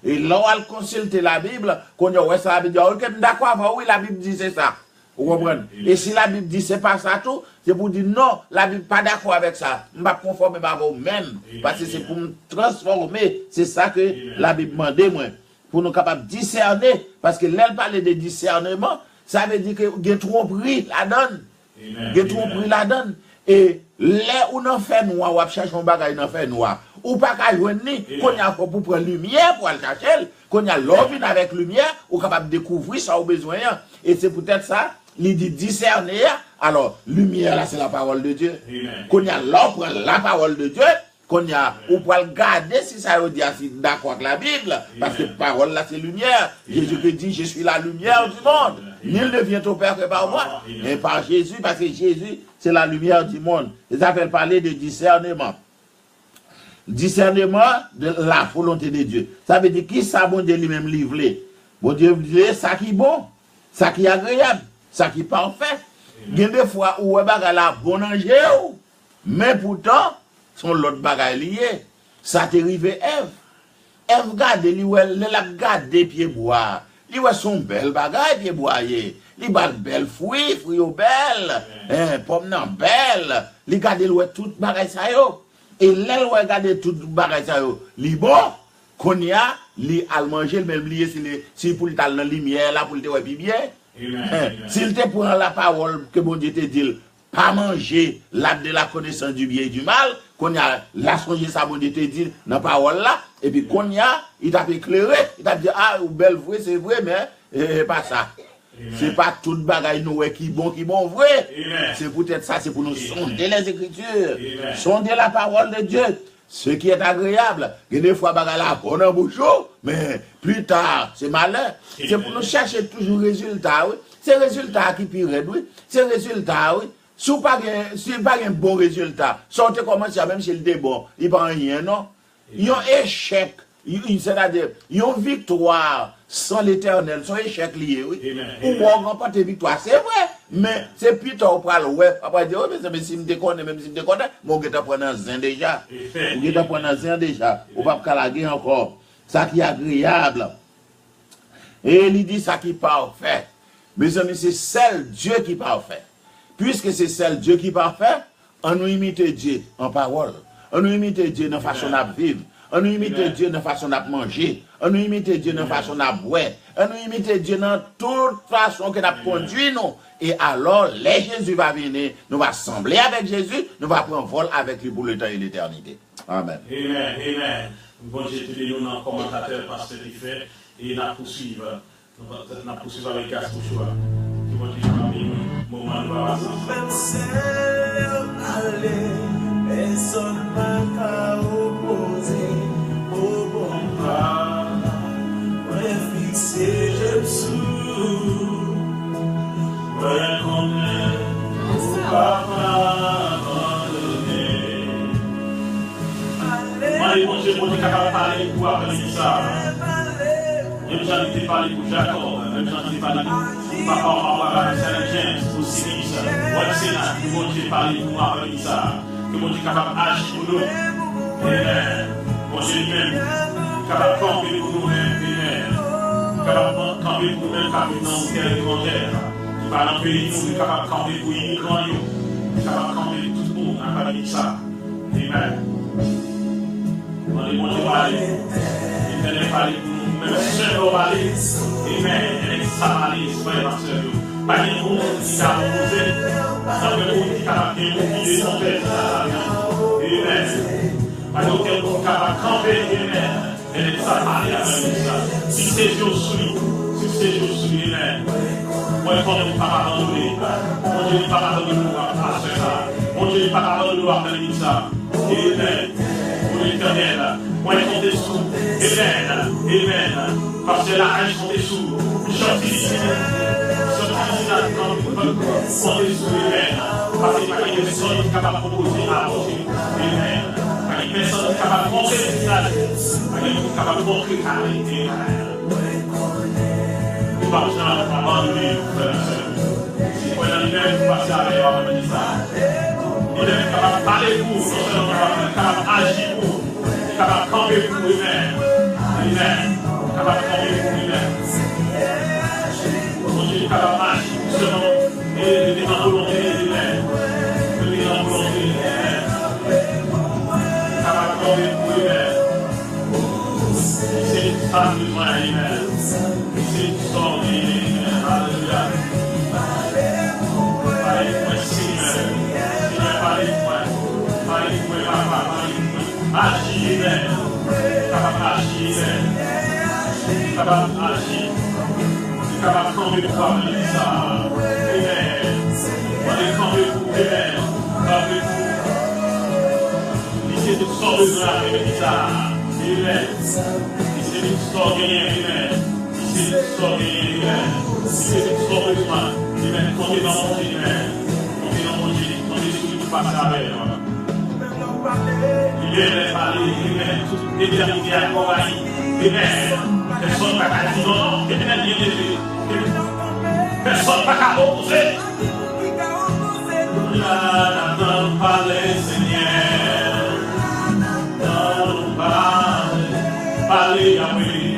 Et là, on consulte la Bible, quand il y a ça, la Bible, ok, d'accord, oui, la Bible dit c'est ça. Vous comprenez? Et si la Bible dit c'est pas ça tout, c'est pour dire non, la Bible pas d'accord avec ça. Je ne vais pas conformer à vous-même. Parce que c'est pour me transformer. C'est ça que la Bible demande, moi. Pour nous capables de discerner. Parce que l'elle parle de discernement, ça veut dire que vous avez tromperie la donne. Vous avez tromperie la donne. Et là où on fait noir, on cherche un bagage dans fait noir. Ou pas qu'à joindre ni, qu'on y a pour prendre lumière pour aller chercher, qu'on y a l'envie avec lumière, ou capable de découvrir ça au besoin. Et c'est peut-être ça. Il dit discerner, alors lumière là c'est la parole de Dieu. Qu'on y a l'offre la parole de Dieu, qu'on y a ou pour le garder si ça veut dire si d'accord avec la Bible, parce que parole là c'est lumière. Jésus dit je suis la lumière du monde. Nul ne vient au Père que par moi, mais par Jésus, parce que Jésus c'est la lumière du monde. Ils appellent parler de discernement. Discernement de la volonté de Dieu. Ça veut dire qui ça bon Dieu lui-même livré. Bon Dieu dit ça qui est bon, ça qui est agréable. Ça qui est parfait. Il y a des fois où on va la bonne angé, mais pourtant, son l'autre bagaille lié. Ça t'est arrivé Ève. Ève garde, elle a gardé pieds bois. Il a son bel bagaille pieds bois. Il a bel fruit au bel. Pomme non belle. Il garde tout bagaille ça yo. Et là, il garde tout bagaille ça yo. Il bon, qu'on y a, il a mangé le même lié si pour le dans la lumière là pour le te bien. S'il te prend la parole que bon Dieu te dit, pas manger l'arbre de la connaissance du bien et du mal, qu'on a la songer ça, bon Dieu te dit dans la parole là, et puis qu'on y a, il t'a éclairé, il t'a dit, ah, ou belle vrai, c'est vrai, mais pas ça. C'est pas toute bagaille nous qui bon vrai. C'est peut-être ça, c'est pour nous sonder les Écritures, sonder la parole de Dieu. Ce qui est agréable, que des fois bagaille là, on a bouchon, mais plus tard, c'est malin. C'est pour nous chercher toujours résultat, oui. C'est résultat qui pire, oui. C'est résultat, oui. Si pas un bon résultat, sortez comment ça, même s'il est bon, il prend rien, non? Il y a un échec, c'est-à-dire, il y a une victoire sans l'éternel, son échec lié, oui. Ou on remporte victoire, c'est vrai, mais c'est plutôt au pral, ouais. Après dire, oh, mais si je me déconne, même si je me déconne, mon gars prend un zin déjà. Mon gars prend un zin déjà. On va pas calaguer encore. Ça qui est agréable. Et il dit ça qui est parfait. Mes amis, c'est seul Dieu qui est parfait. Puisque c'est seul Dieu qui est parfait, on nous imite Dieu en parole. On nous imite Dieu dans la façon de vivre. On nous imite Dieu dans la façon de manger. On nous imite Dieu dans la façon de boire. On nous imite Dieu dans toute façon que nous conduit nous. Et alors, les Jésus va venir, nous va sembler avec Jésus, nous va prendre vol avec lui pour le temps et l'éternité. Amen. Amen. Amen. Bon Dieu, tu es un commentateur parce que tu fais et nous poursuivons. Nous poursuivons avec Gaspouchoua. Que bon Dieu soit béni. Moment de voir même seul aller, personne n'a qu'à opposer au bon pas. Ouais, fixé, je me sous. Ouais, connaît, au pas abandonné. Allez, bon Dieu, capable de parler pour après ça. Même j'en étais parlé pour Jacob, même j'en étais parlé pour papa, maman, Saint-James, pour Siris, pour le Sénat, que bon Dieu parle pour moi après ça, que bon Dieu capable d'agir pour nous. Amen. Bon Dieu lui-même, capable de camper pour nous-mêmes. Amen. Capable de camper pour nous-mêmes, capable dans le terre étrangère. Qui parle en pays, nous, capable de camper pour immigrants, capable de camper pour tout le monde, après ça. Amen. On est bon Dieu parler. Il fallait parler pour nous. Même seul au balai, amen, et ça balai, frère, ma soeur, pas de monde qui a opposé, pas de monde qui a oublié son père, amen, pas de monde qui a campé, amen, et ça balai avec ça. Si c'est Dieu sous lui, amen, moi, je ne peux pas abandonner, mon Dieu n'est pas abandonné à faire ça, mon Dieu n'est pas abandonné à faire ça, amen, pour l'éternel. Moi, ils sont dessous. Amen. Amen. Parce que la haine sont dessous. Sortis sont dessous. Amen. Parce qu'il n'y a pas de personne qui est capable de proposer à manger. Amen. Pas de personne qui est capable de montrer le visage. Pas de capable de montrer la réalité. Nous pas besoin d'abandonner, frères et sœurs. Si vous êtes lui-même, vous passez avec moi, vous me dites ça. Il est capable de parler pour vous, non seulement capable d'agir pour vous. Capable de camper pour lui-même. Amen. Capable de camper pour lui-même. Mon Dieu est capable de marcher seulement et de mettre en volonté lui-même. De mettre en volonté lui-même. Capable de camper pour lui-même. C'est une femme de moi lui-même. C'est une sorte de lui-même. Alléluia. Parlez-moi, Seigneur. Seigneur, parlez-moi. Parlez-moi, papa. Parlez-moi. Agir, capable d'agir, capable d'agir, capable de camper pour parler de ça. Amen. On est campé pour Amen. Campé pour. Ici, tout sort de là, avec ça. Amen. Ici, tout sort de rien, Amen. Ici, tout sort de rien, Amen. Ici, tout sort de moi. Amen. Comptez dans mon Dieu, Amen. Comptez dans mon Dieu. Comptez sur tout passe avec. Il est parlé, il est déterminé à compagnie. Personne n'a qu'à dire non, personne n'a qu'à opposer. N'attends pas les Seigneurs, n'attends pas, parlez Yahweh.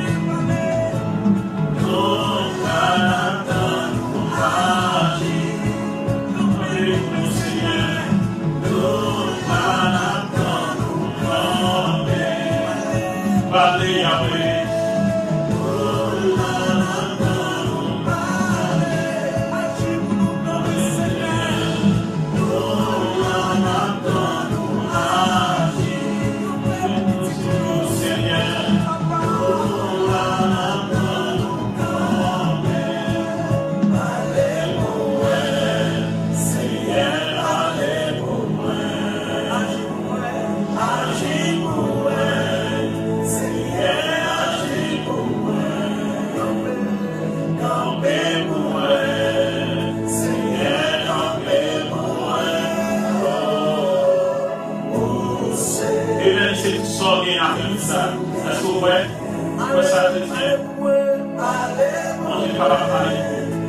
Parlez Yahweh. Amen. C'est tout ça qui est après ça. Est-ce que vous voyez? Vous ça te tient? Mon Dieu, pas parler.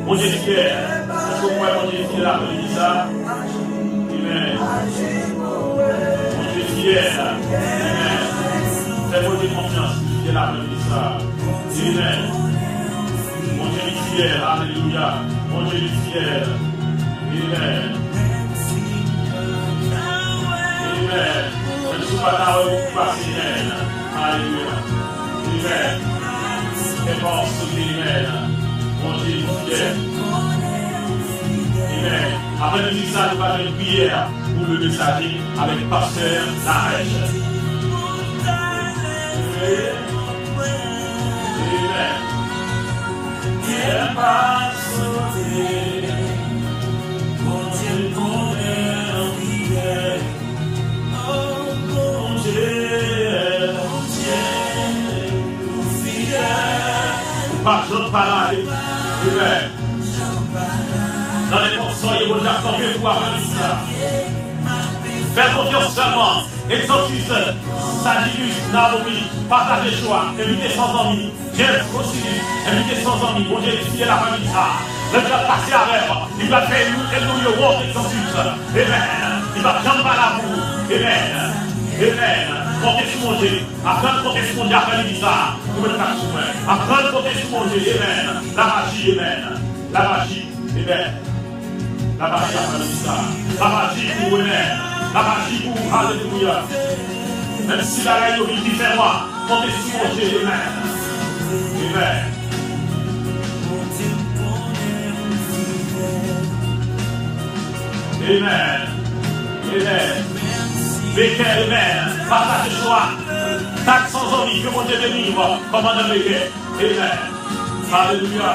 Mon Dieu, fier. Est-ce que vous voyez, mon Dieu, fier après ça? Amen. Mon Dieu, fier. Amen. Fais-moi de confiance. Fier après ça. Amen. Mon Dieu, fier. Alléluia. Mon Dieu, fier. Amen. Amen. Je ne suis pas là où vous passez. Alléluia. Amen. Et force, amen. Mon Dieu, fier. Amen. Après le ça, nous allons une prière pour le messager avec le pasteur Larèche. Amen. Viens pas sauter. Mon Dieu, mon Dieu. Oh, mon Dieu, fidèle. Pas de parler. Amen. Dans les conseils, vous avez tombé pour avoir ça. Faites confiance seulement. Exorcise, Sagilus, Naomi, partagez joie, invitez sans amis. James aussi, invitez sans amis. Bon Dieu, ici la famille ça. Le Dieu va passer avec. Il va faire nous et nous le roi exorcise. Amen. Il va jamais à la boue. Amen. Amen. Comptez sur mon Dieu. Après de compter sur mon Dieu, après ça. Vous me faites souffrir. Après de compter sur mon Dieu. Amen. La magie, amen. La magie, amen. La magie après ça. La magie pour amen. La magie pour alléluia. Même si la reine est différente, comptez sur mon Dieu, amen. Amen. Amen. Amen. Béquet, amen. Partage de joie. Tac sans envie, que mon Dieu délivre. Comme un béquet. Amen. Alléluia.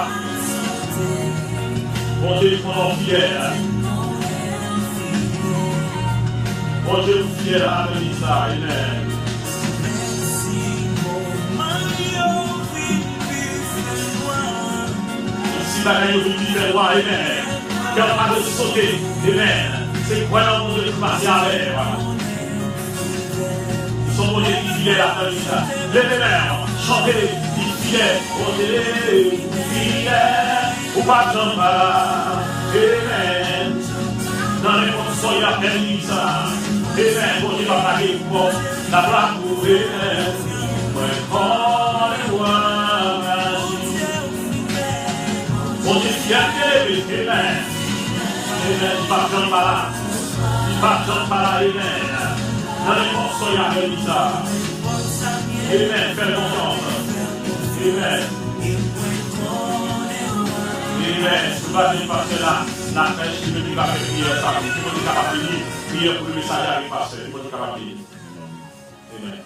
Mon Dieu, mon fidèle. Mon Dieu, fidèle à ça. Amen. Si la reine est différente, amen. Cœur pas de sauter, amen. C'est quoi dans mon Dieu qui passe avec, ils sont mon Dieu qui fidèle à ça. Levez-les, chantez, ils fidèles, mon Dieu, fidèle, ou pas de gens amen. Dans les conditions, il a permis ça, amen. Mon Dieu va parler pour la blague pour amen. Mon Dieu, qui a élevé, amen. Amen, il va prendre malade. Il va prendre malade, amen. Dans les conditions, il a permis ça. Amen, fais confiance. Amen. Amen, je vais dire parce que là, la crèche qui me dit va faire prière, ça va dire qu'il faut capable de prier pour le message avec pasteur. Il faut capable de prier. Amen.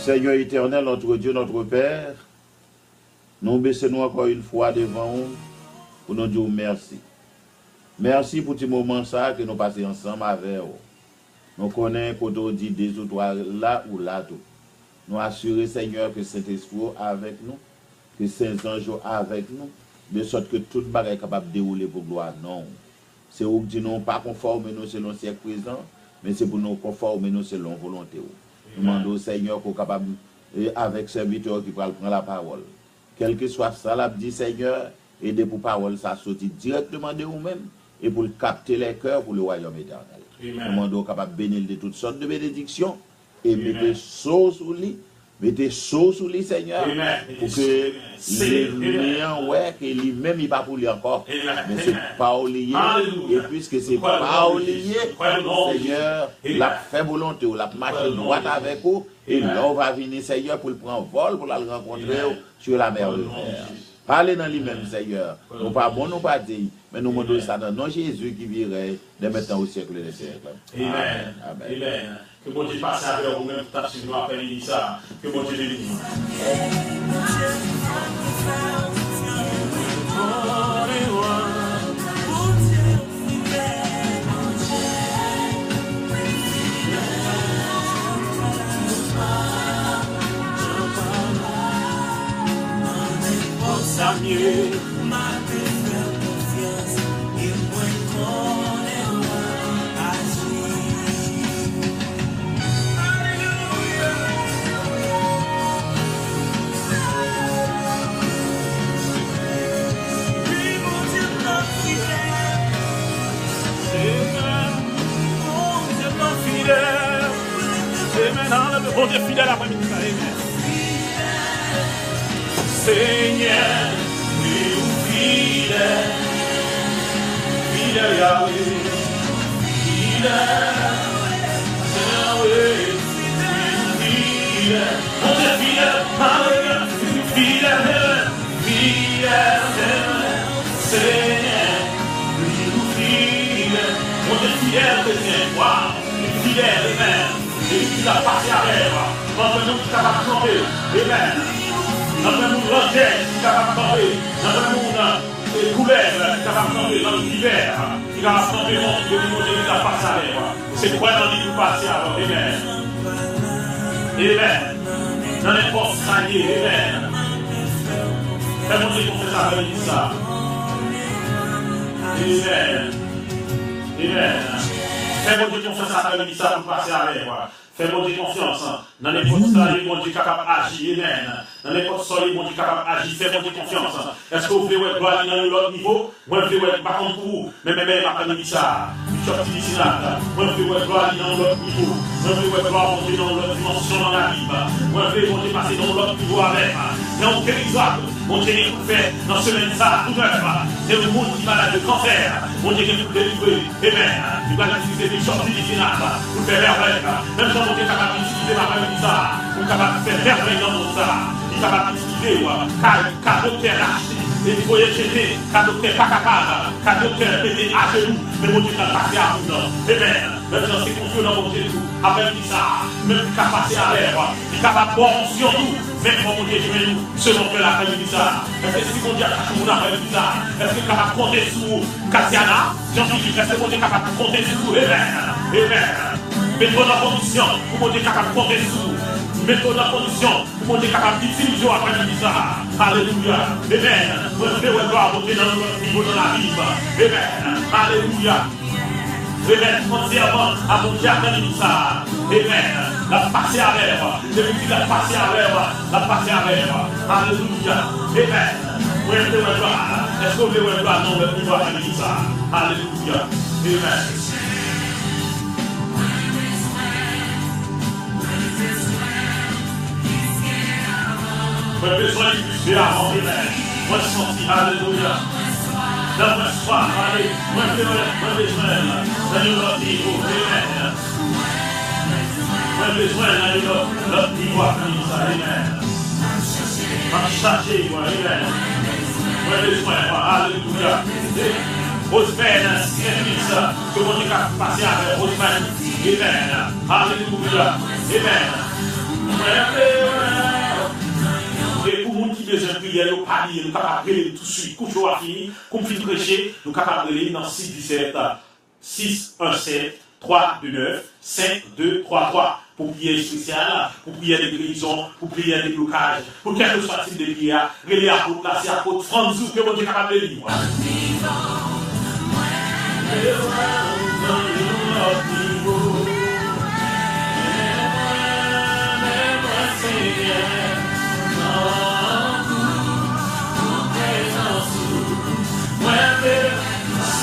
Seigneur éternel, notre Dieu, notre Père, nous baissons encore une fois devant vous pour nous dire merci. Merci pour ce moment ça que nous passons ensemble avec vous. Nous connaissons quand on dit des autres là ou là tout. Nous assurer Seigneur que Saint-Esprit est avec nous, que Saint-Ange est avec nous, de sorte que tout le monde est capable de dérouler pour gloire. Non. C'est où que nous pas conformer nous selon le siècle présent, mais c'est pour nous conformer nous selon la volonté. Nous demandons au Seigneur qu'on soit capable, avec serviteur qui prend la parole. Quel que soit ça, l'a dit Seigneur, aidez pour parole, ça sortit directement de vous-même et pour capter les cœurs pour le royaume éternel. Nous demandons capable de bénir de toutes sortes de bénédictions et mettez sauce sous lui. Mettez sauce sous lui, Seigneur, pour que les liens, ouais, que lui-même, il va pour lui encore. Mais c'est pas oublié. Et puisque c'est pas oublié, Seigneur, la fait volonté, la marche droite avec vous, et là, on va venir, Seigneur, pour le prendre vol, pour le rencontrer sur la mer de terre. Parlez dans lui-même, Seigneur. Nous pas bon, nous pas dit, mais nous demandons ça dans nom Jésus qui virait de maintenant au siècle des siècles. Amen. Amen. Que bon Dieu passe avec vous-même, tout à ce que nous appelons ça. Que bon Dieu bénisse. Amen. Hallelujah. Bon Dieu fidèle après-midi. Amen. Seigneur, nous fidèles, fidèles Yahweh, fidèles, Yahweh, fidèles, mon Dieu fidèle, Hallelujah, fidèle, fidèle, Seigneur, nous fidèles, mon Dieu fidèle, chrétien, wow, fidèle, Amen, et qui l'a passé à l'heure, pendant nous qui t'a pas chanté, Amen. Dans le monde rejet, qui est capable de tomber. Dans le monde couleur, qui est capable de tomber. Dans l'hiver, qui est capable de tomber. Mon Dieu, qui a passé à l'air. C'est quoi dans l'île passé avant? Amen. Amen. Dans les postes saillés, Amen. Fais-moi dire qu'on fait ça avec ça. Amen. Amen. Fais-moi dire qu'on fait ça avec ça pour passer à l'air. Fais-moi Dieu confiance. Dans les postes saillés, mon Dieu capable d'agir. Amen. Dans les postes saillés, mon Dieu capable d'agir. Fais-moi Dieu confiance. Est-ce que vous voulez voir gloire dans l'autre niveau? Moi, je veux voir par contre pour vous. Mais ma famille, ça. Moi, je veux voir gloire dans l'autre niveau. Moi, je veux voir gloire, mon Dieu, dans l'autre dimension dans la vie. Moi, je veux mon Dieu passer dans l'autre niveau avec. Dans quel exemple, mon Dieu, qui vous fait dans ce semaine ça, tout neuf. C'est le monde qui est malade de cancer. Mon Dieu, qui vous délivre. Amen. Il va utiliser des choses médicinales pour faire merveille. Même si mon Dieu est capable d'utiliser ma famille, ça. Pour capable de faire merveille dans mon ça. Il est capable d'utiliser, car docteur lâché. Et il faut y jeter, car docteur pas capable. Car docteur pété à genoux. Mais mon Dieu, il a passé à vous. Amen. Même si c'est confiant dans mon Dieu, après ça, même il a passé à l'air. Il est capable de boire sur nous. Même pour mon Dieu, je nous, selon que la famille ça. Est-ce que si mon Dieu a caché mon famille ça, est-ce qu'il est capable de compter sur Kassiana? Jean-Philippe, est-ce que mon Dieu est capable de compter sur vous? Amen. Amen. Mettons dans condition pour mon Dieu capable de compter sur vous. Mettons dans condition pour mon Dieu capable d'utiliser après-midi ça. Alléluia. Amen. Moi, je vais voir monter dans notre niveau dans la vie. Amen. Alléluia. Amen. Entièrement à mon Dieu après-midi ça. Amen. La passer à l'air. Depuis la passer à l'air. La passer à l'air. Alléluia. Amen. Oui, je vais voir. Est-ce que vous voulez voir dans le niveau après-midi ça? Alléluia. Amen. Moi, j'ai besoin de plus avant, amen. Moi, je sens, alléluia. Dans mon soir, allez, moi, j'ai besoin d'un autre niveau, amen. Moi, j'ai besoin d'un autre niveau, amen. Marcher, moi, amen. Moi, j'ai besoin, alléluia. Osman, service, que mon Dieu a passé avec Osman, amen. Alléluia, amen. Et pour nous qui besoin de prier, nous parler, nous capables de tout de suite. Quand on a fini, comme fin de prêcher, nous capables de lire dans 6, 17, 6, 1, 7, 3, 2, 9, 5, 2, 3, 3. Pour prier spécial, pour prier des guérisons, pour prier des blocages, pour quel que soit le type de prière, relais à côte, là, c'est à côte, Franzou, que mon Dieu est capable de lire.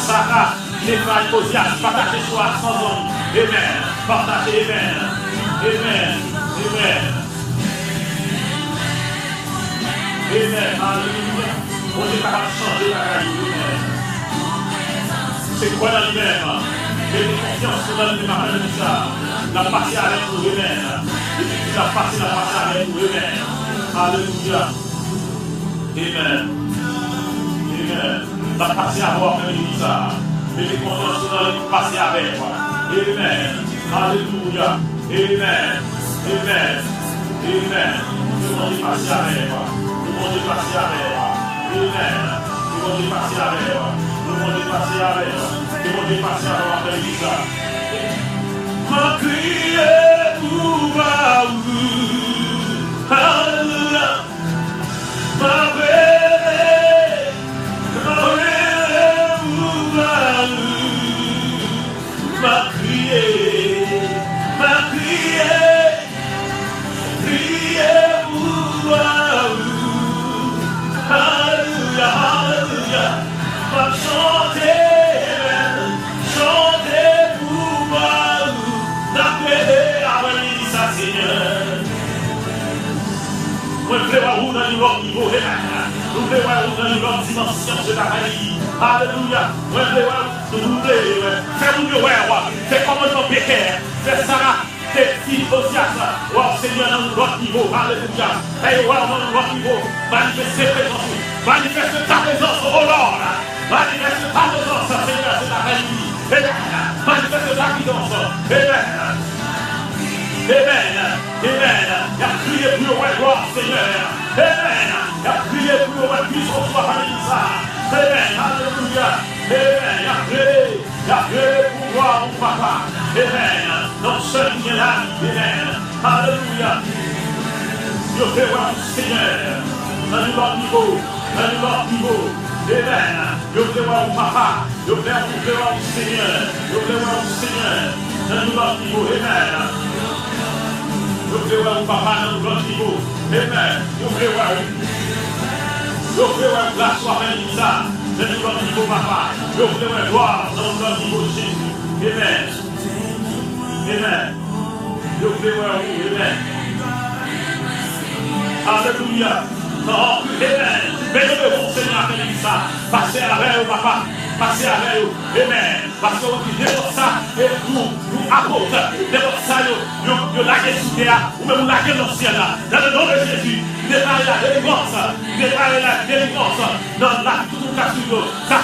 Sarah, Stéphane, Osias, partagez soi sans homme. Amen. Partagez, amen. Amen. Amen. Amen. Alléluia. On est capable de changer la vie. Amen. C'est quoi dans lui-même? Mettez confiance dans lui-même. Alléluia. La passé avec nous. Amen. Et la passé avec nous. Amen. Alléluia. Amen. Amen. La passé à voir comme il dit ça. Mettez confiance dans lui, passé avec moi. Amen. Alléluia. Amen. Amen. Amen. Tout le monde est passé avec moi. Tout le monde est passé avec moi. Amen. Tout le monde est passé avec moi. Tout le monde est passé avec moi. Tout le monde est passé avec moi. Il dit ça. Ma criée pour vous. Alléluia. Ma belle. Ma prière, priez pour vous. Alléluia, alléluia. Ma chanter pour vous. La prière, ça Seigneur. Moi, je vais voir où dans l'autre niveau, nous voulons voir où dans l'autre dimension de la vie. Alléluia. Moi, je vais voir où nous voulons. Fais-nous de voir. Fais comme un péché. Fais ça. Tes filles aussi à ça. Oh Seigneur, dans l'autre niveau. Alléluia. Et voir dans l'autre niveau. Manifeste présence. Manifeste ta présence, oh Lord. Manifeste ta présence, Seigneur, c'est la vie. Amen. Manifeste ta guidance. Amen. Amen. Amen. Il a crié pour le roi gloire, Seigneur. Amen. Il a crié pour le roi puissance, soit ça. Amen. Alléluia. Amen. Il a crié pour voir mon papa. Amen. Non seul qui est là. Amen. Alléluia. Je vais voir le Seigneur. Dans l'autre niveau. Dans l'autre niveau. Amen. Je vais voir mon papa. Je vais voir le Seigneur. Je vais voir le Seigneur. Dans l'autre niveau. Amen. Je vais voir mon papa dans l'autre niveau. Amen. Je vais voir la soirée de ça. Dans l'autre niveau, papa. Je vais voir dans l'autre niveau de Jésus. Amen. Amen. Je vais voir où. Amen. Alléluia. Non, amen. Mais je veux mon Seigneur faire ça. Passez à la papa. Passez à la amen. Parce qu'on dit de ça et nous apporte de ça, nous laguer sous terre, ou même laguer dans le ciel. Dans le nom de Jésus, déclarez la délivrance, déclarez la délivrance. Dans la tout le cas sur nous, ça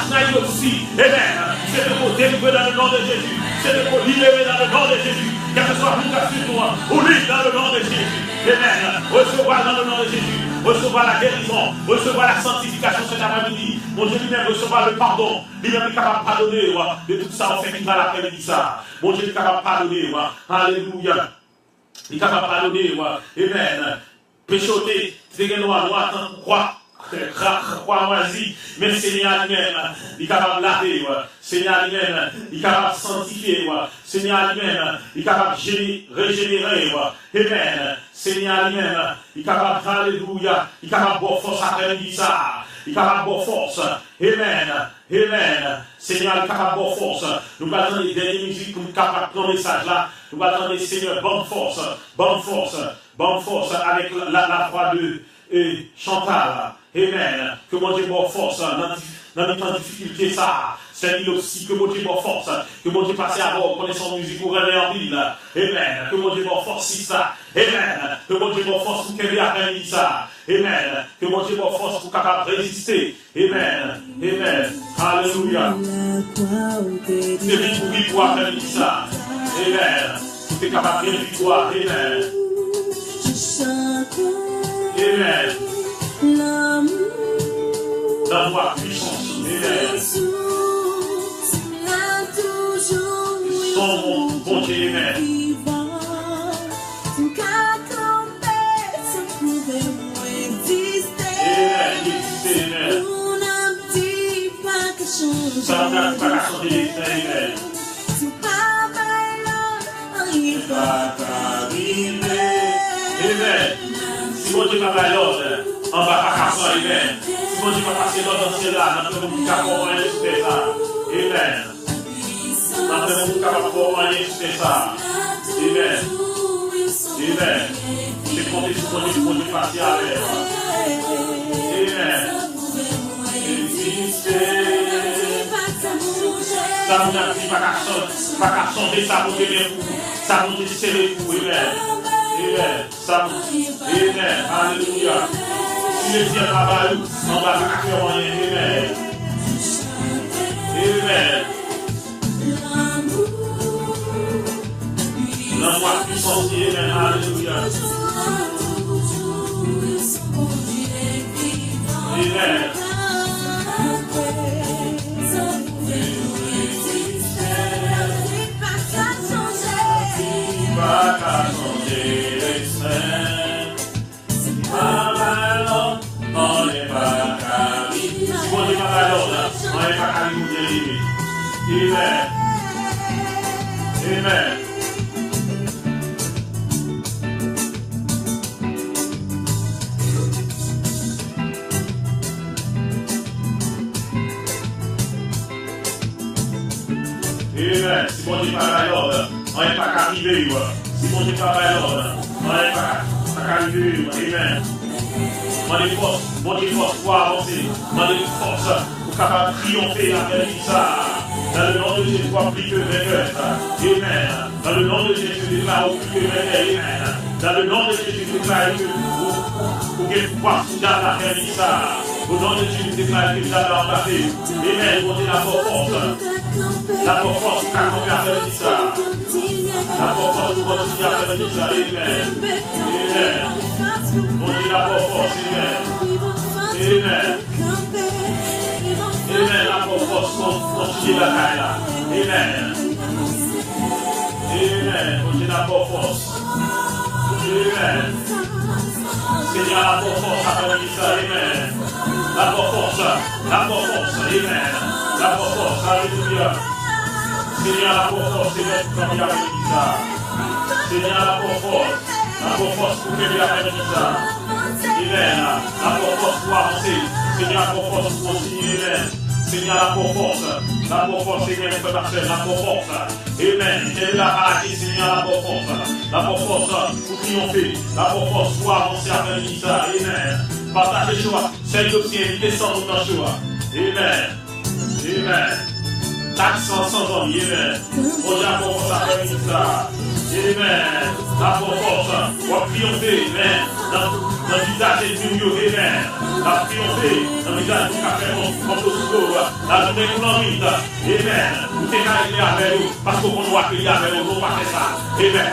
aussi. Amen. C'est de vous délivrer dans le nom de Jésus. C'est de vous libérer dans le nom de Jésus. Quel que soit le cas sur nous, ou lui dans le nom de Jésus. Amen. Recevoir dans le nom de Jésus. Recevoir la guérison, recevoir la sanctification cet après-midi. Mon Dieu lui-même recevoir le pardon. Lui-même est capable de pardonner de tout ça, on fait qu'il va l'après-midi ça. Mon Dieu est capable de pardonner. Alléluia. Il est capable de pardonner. Amen. Péchoté, c'est que nous croire. Crois-moi-y, mais le Seigneur lui-même, il est capable de laver, Seigneur lui-même, il est capable de sanctifier, Seigneur lui-même, il est capable de régénérer, Amen. Seigneur lui-même, il est capable, alléluia, il est capable de force après-midi ça, il est capable de force, Amen. Amen. Seigneur, il est capable de force. Nous allons les dernières musiques pour nous capables de message là. Nous allons les Seigneur, bonne force avec la foi de Chantal. Amen. Que mon Dieu m'en force dans les temps de difficulté, ça. C'est lui aussi. Que mon Dieu m'en force. Que mon Dieu passe à bord, connaissant musique pour aller en ville. Amen. Que mon Dieu m'en force, ça. Amen. Que mon Dieu m'en force pour qu'elle ait après ça. Amen. Que mon Dieu m'en force pour capable de résister. Amen. Amen. Alléluia. C'est lui pour victoire après ça. Amen. Tu es capable de victoire. Amen. Amen. Donne-moi puissance. Amen. Son bon Dieu. Amen. Ça n'a pas la santé. Amen. Amen. Si mon Dieu va faire l'ordre, on va pas casser, amen. Si mon Dieu va passer l'ordre dans ce là, nous devons nous capable de faire ça. Amen. Nous devons nous capable de faire ça. Amen. Amen. Je compte sur mon Dieu pour nous passer avec. Amen. Ça nous a dit pas qu'à changer ça pour tenir vous. Ça nous dit serrer vous. Amen. Amen. Ça nous Amen. Alléluia. Si le Dieu travaille, on va faire rien. Amen. Amen. Donne-moi puissance. Amen. Alléluia. Amen. Pas qu'à changer les saints. C'est pas mal, on n'est pas qu'à vivre. Si on n'est pas mal, on n'est pas qu'à vivre. Amen. Amen. Amen. Si on n'est pas mal, on n'est pas qu'à vivre. Mon Dieu, travaille l'ordre. Amen. Mon Dieu, force. Mon Dieu, force pour avancer. Mon Dieu, force pour capable de triompher avec ça. Dans le nom de Jésus, soit plus que vainqueur. Amen. Dans le nom de Jésus, déclare plus que vainqueur. Amen. Dans le nom de Jésus, déclare que vous pouvez pouvoir soudain la faire ça. Au nom de Jésus, déclare que vous avez embarqué. Amen. Vous avez la force. La force pour camper à faire ça. La force pour continuer à faire ça. Amen. Amen. Mon Dieu, la force. Amen. Amen. Amen. La force continue la taille là. Amen. Amen. Mon Dieu, la force. Amen. Seigneur, la force à faire ça. Amen. La force. Amen. La force, alléluia. Seigneur, la force, c'est mettre comme il a fait ça. Seigneur, la force pour que il a fait ça. Amen. La force pour avancer. Seigneur, la force pour continuer. Amen. Seigneur, la force, Seigneur, la force. Amen. Et la maladie, Seigneur, la force pour triompher. La force pour avancer à faire ça. Amen. Partagez choix. C'est le ciel, descend dans le choix. Amen. Amen. L'accent sans envie, amen. On a force à faire ça. Amen. La force pour triompher, amen. Dans le visage de Dieu, amen. La triompher dans le visage du café, comme le secours. La journée qu'on en vite, amen. Vous êtes arrivé avec nous, parce qu'on voit qu'il y a avec nous, on va faire ça. Amen.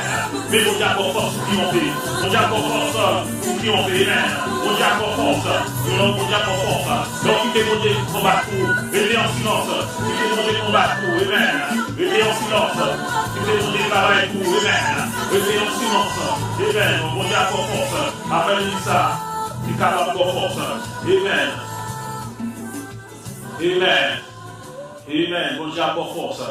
Mais on a force pour triompher. On a force pour triompher, amen. On a force. On a force. Donc, il est bon Dieu combattre pour. Restez en silence. Il est bon Dieu combattre pour. Amen. Restez en silence. Il est bon Dieu travailler pour. Amen. Restez en silence. Amen. Bon Dieu a force. Après ça, il est capable de force. Amen. Amen. Amen. Bon Dieu a force.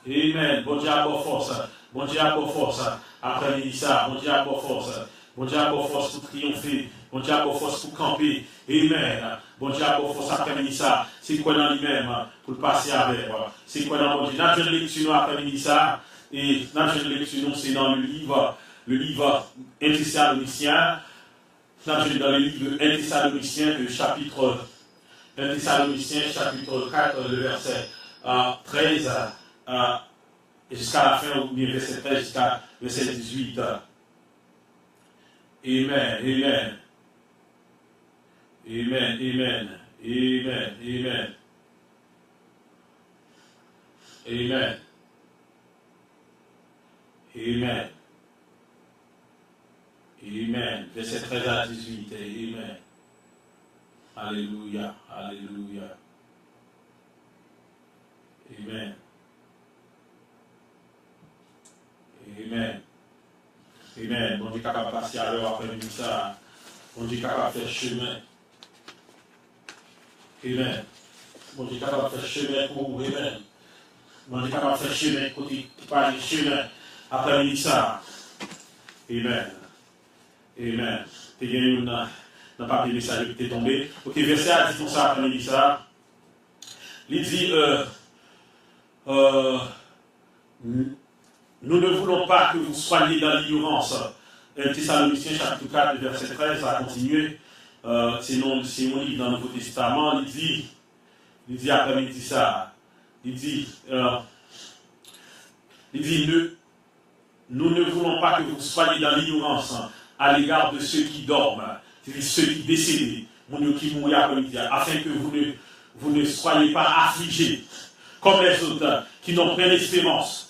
Amen. Bon Dieu a force. Bon Dieu a force. Après ça, bon Dieu a force. Bon Dieu a force pour triompher. Bon Dieu a force pour camper. Amen. Bon Dieu a force après ça. C'est quoi dans lui-même pour le passer avec. C'est quoi dans mon Dieu. Notre lecture après ça. Et notre lecture, c'est dans le livre Thessaloniciens. Dans le livre Thessaloniciens, le chapitre 4, le verset 13 jusqu'à la fin, ou bien verset 13 jusqu'à verset 18. Amen, amen. Amen, amen, amen, amen. Amen. Amen. Amen. Verset 13 à 18. Amen. Alléluia. Alléluia. Amen. Amen. Amen. Bon Dieu capable de passer à l'heure après ça. Bon Dieu capable de faire chemin. Amen. Bon Dieu capable de faire chemin pour vous. Amen. Bon Dieu capable de faire chemin pour parler chemin après ça. Amen. Amen. Et il y a un papier message qui est tombé. Ok, verset à 10 pour ça après ça. Il dit nous ne voulons pas que vous soyez dans l'ignorance. Thessaloniciens chapitre 4, verset 13, ça va continuer. C'est mon livre dans le Nouveau Testament. Il dit après ça. Il dit nous ne voulons pas que vous soyez dans l'ignorance à l'égard de ceux qui dorment, c'est-à-dire ceux qui décèdent, qui mourent afin que vous ne soyez pas affligés comme les autres qui n'ont pas d'espérance.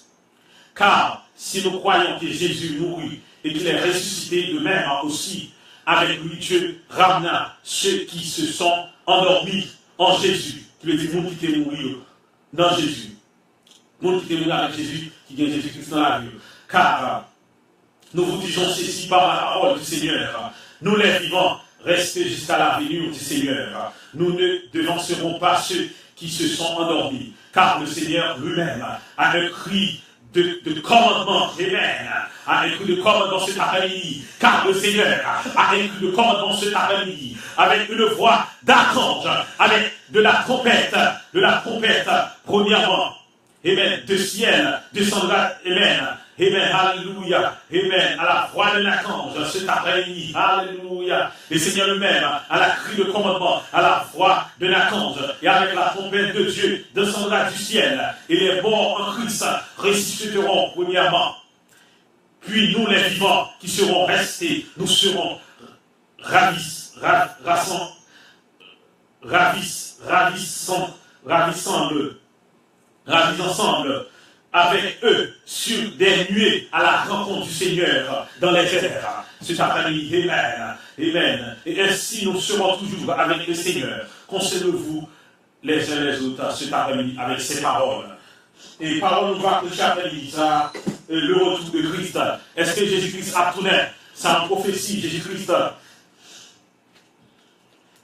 Car si nous croyons que Jésus mourut et qu'il est ressuscité de même aussi, avec lui Dieu ramena ceux qui se sont endormis en Jésus. Qui veut dire, nous qui étaient mourir dans Jésus. Nous qui étaient mourir avec Jésus, qui gagne Jésus-Christ dans la vie. Car nous vous disons ceci par la parole du Seigneur. Nous les vivants, restez jusqu'à la venue du Seigneur. Nous ne devancerons pas ceux qui se sont endormis. Car le Seigneur lui-même a un cri de commandement, amen, a un cri de commandement cet après-midi, car le Seigneur a un cri de commandement cet après-midi, avec une voix d'archange, avec de la trompette, premièrement, amen, de ciel, descendra, amen, Amen, alléluia. Amen, à la voix de l'archange, cet après-midi, alléluia. Et Seigneur lui-même, à la cri de commandement, à la voix de l'archange, et avec la trompette de Dieu, descendra du ciel, et les morts en Christ ressusciteront premièrement. Puis nous, les vivants, qui seront restés, nous serons ravis ensemble avec eux sur des nuées à la rencontre du Seigneur dans les airs. C'est après-midi, amen, amen. Et ainsi nous serons toujours avec le Seigneur. Consolez-vous les uns les autres cet après-midi avec ces paroles. Et parole nous va prêcher après-midi, ça, le retour de Christ. Est-ce que Jésus-Christ a tourné? C'est une prophétie, Jésus-Christ.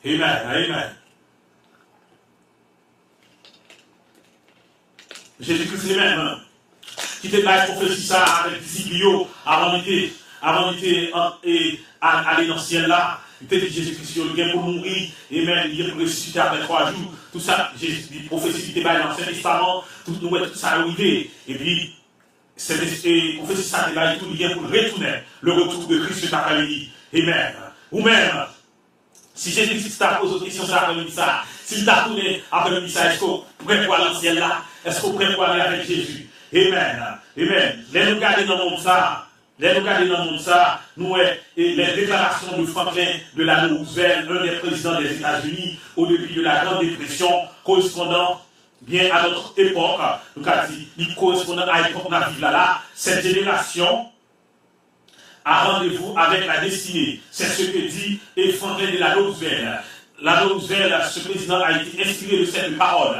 Amen, amen. Jésus-Christ lui-même, qui était là, prophétie ça avec les disciples avant d'être aller dans le ciel là. Il était dit Jésus-Christ, il vient pour mourir, et même il vient pour ressusciter après 3 jours. Tout ça, Jésus, prophétie qui était dans l'Ancien Testament, tout ça arrivé. Et puis, cette prophétie ça là, tout vient pour retourner le retour de Christ cet après-midi. Amen. Ou même, si Jésus-Christ t'a posé une question cet après-midi ça, s'il t'a tourné après-midi ça, est-ce qu'on pourrait voir dans le ciel là? Est-ce qu'on pourrait voir avec Jésus? Amen. Amen. Les nous garder dans le monde ça, nous, les déclarations de Franklin Delano Roosevelt, un des présidents des États-Unis, au début de la Grande Dépression, correspondant bien à notre époque, nous avons dit, il correspondant à l'époque où là, cette génération a rendez-vous avec la destinée. C'est ce que dit Franklin Delano Roosevelt. Ce président a été inspiré de cette parole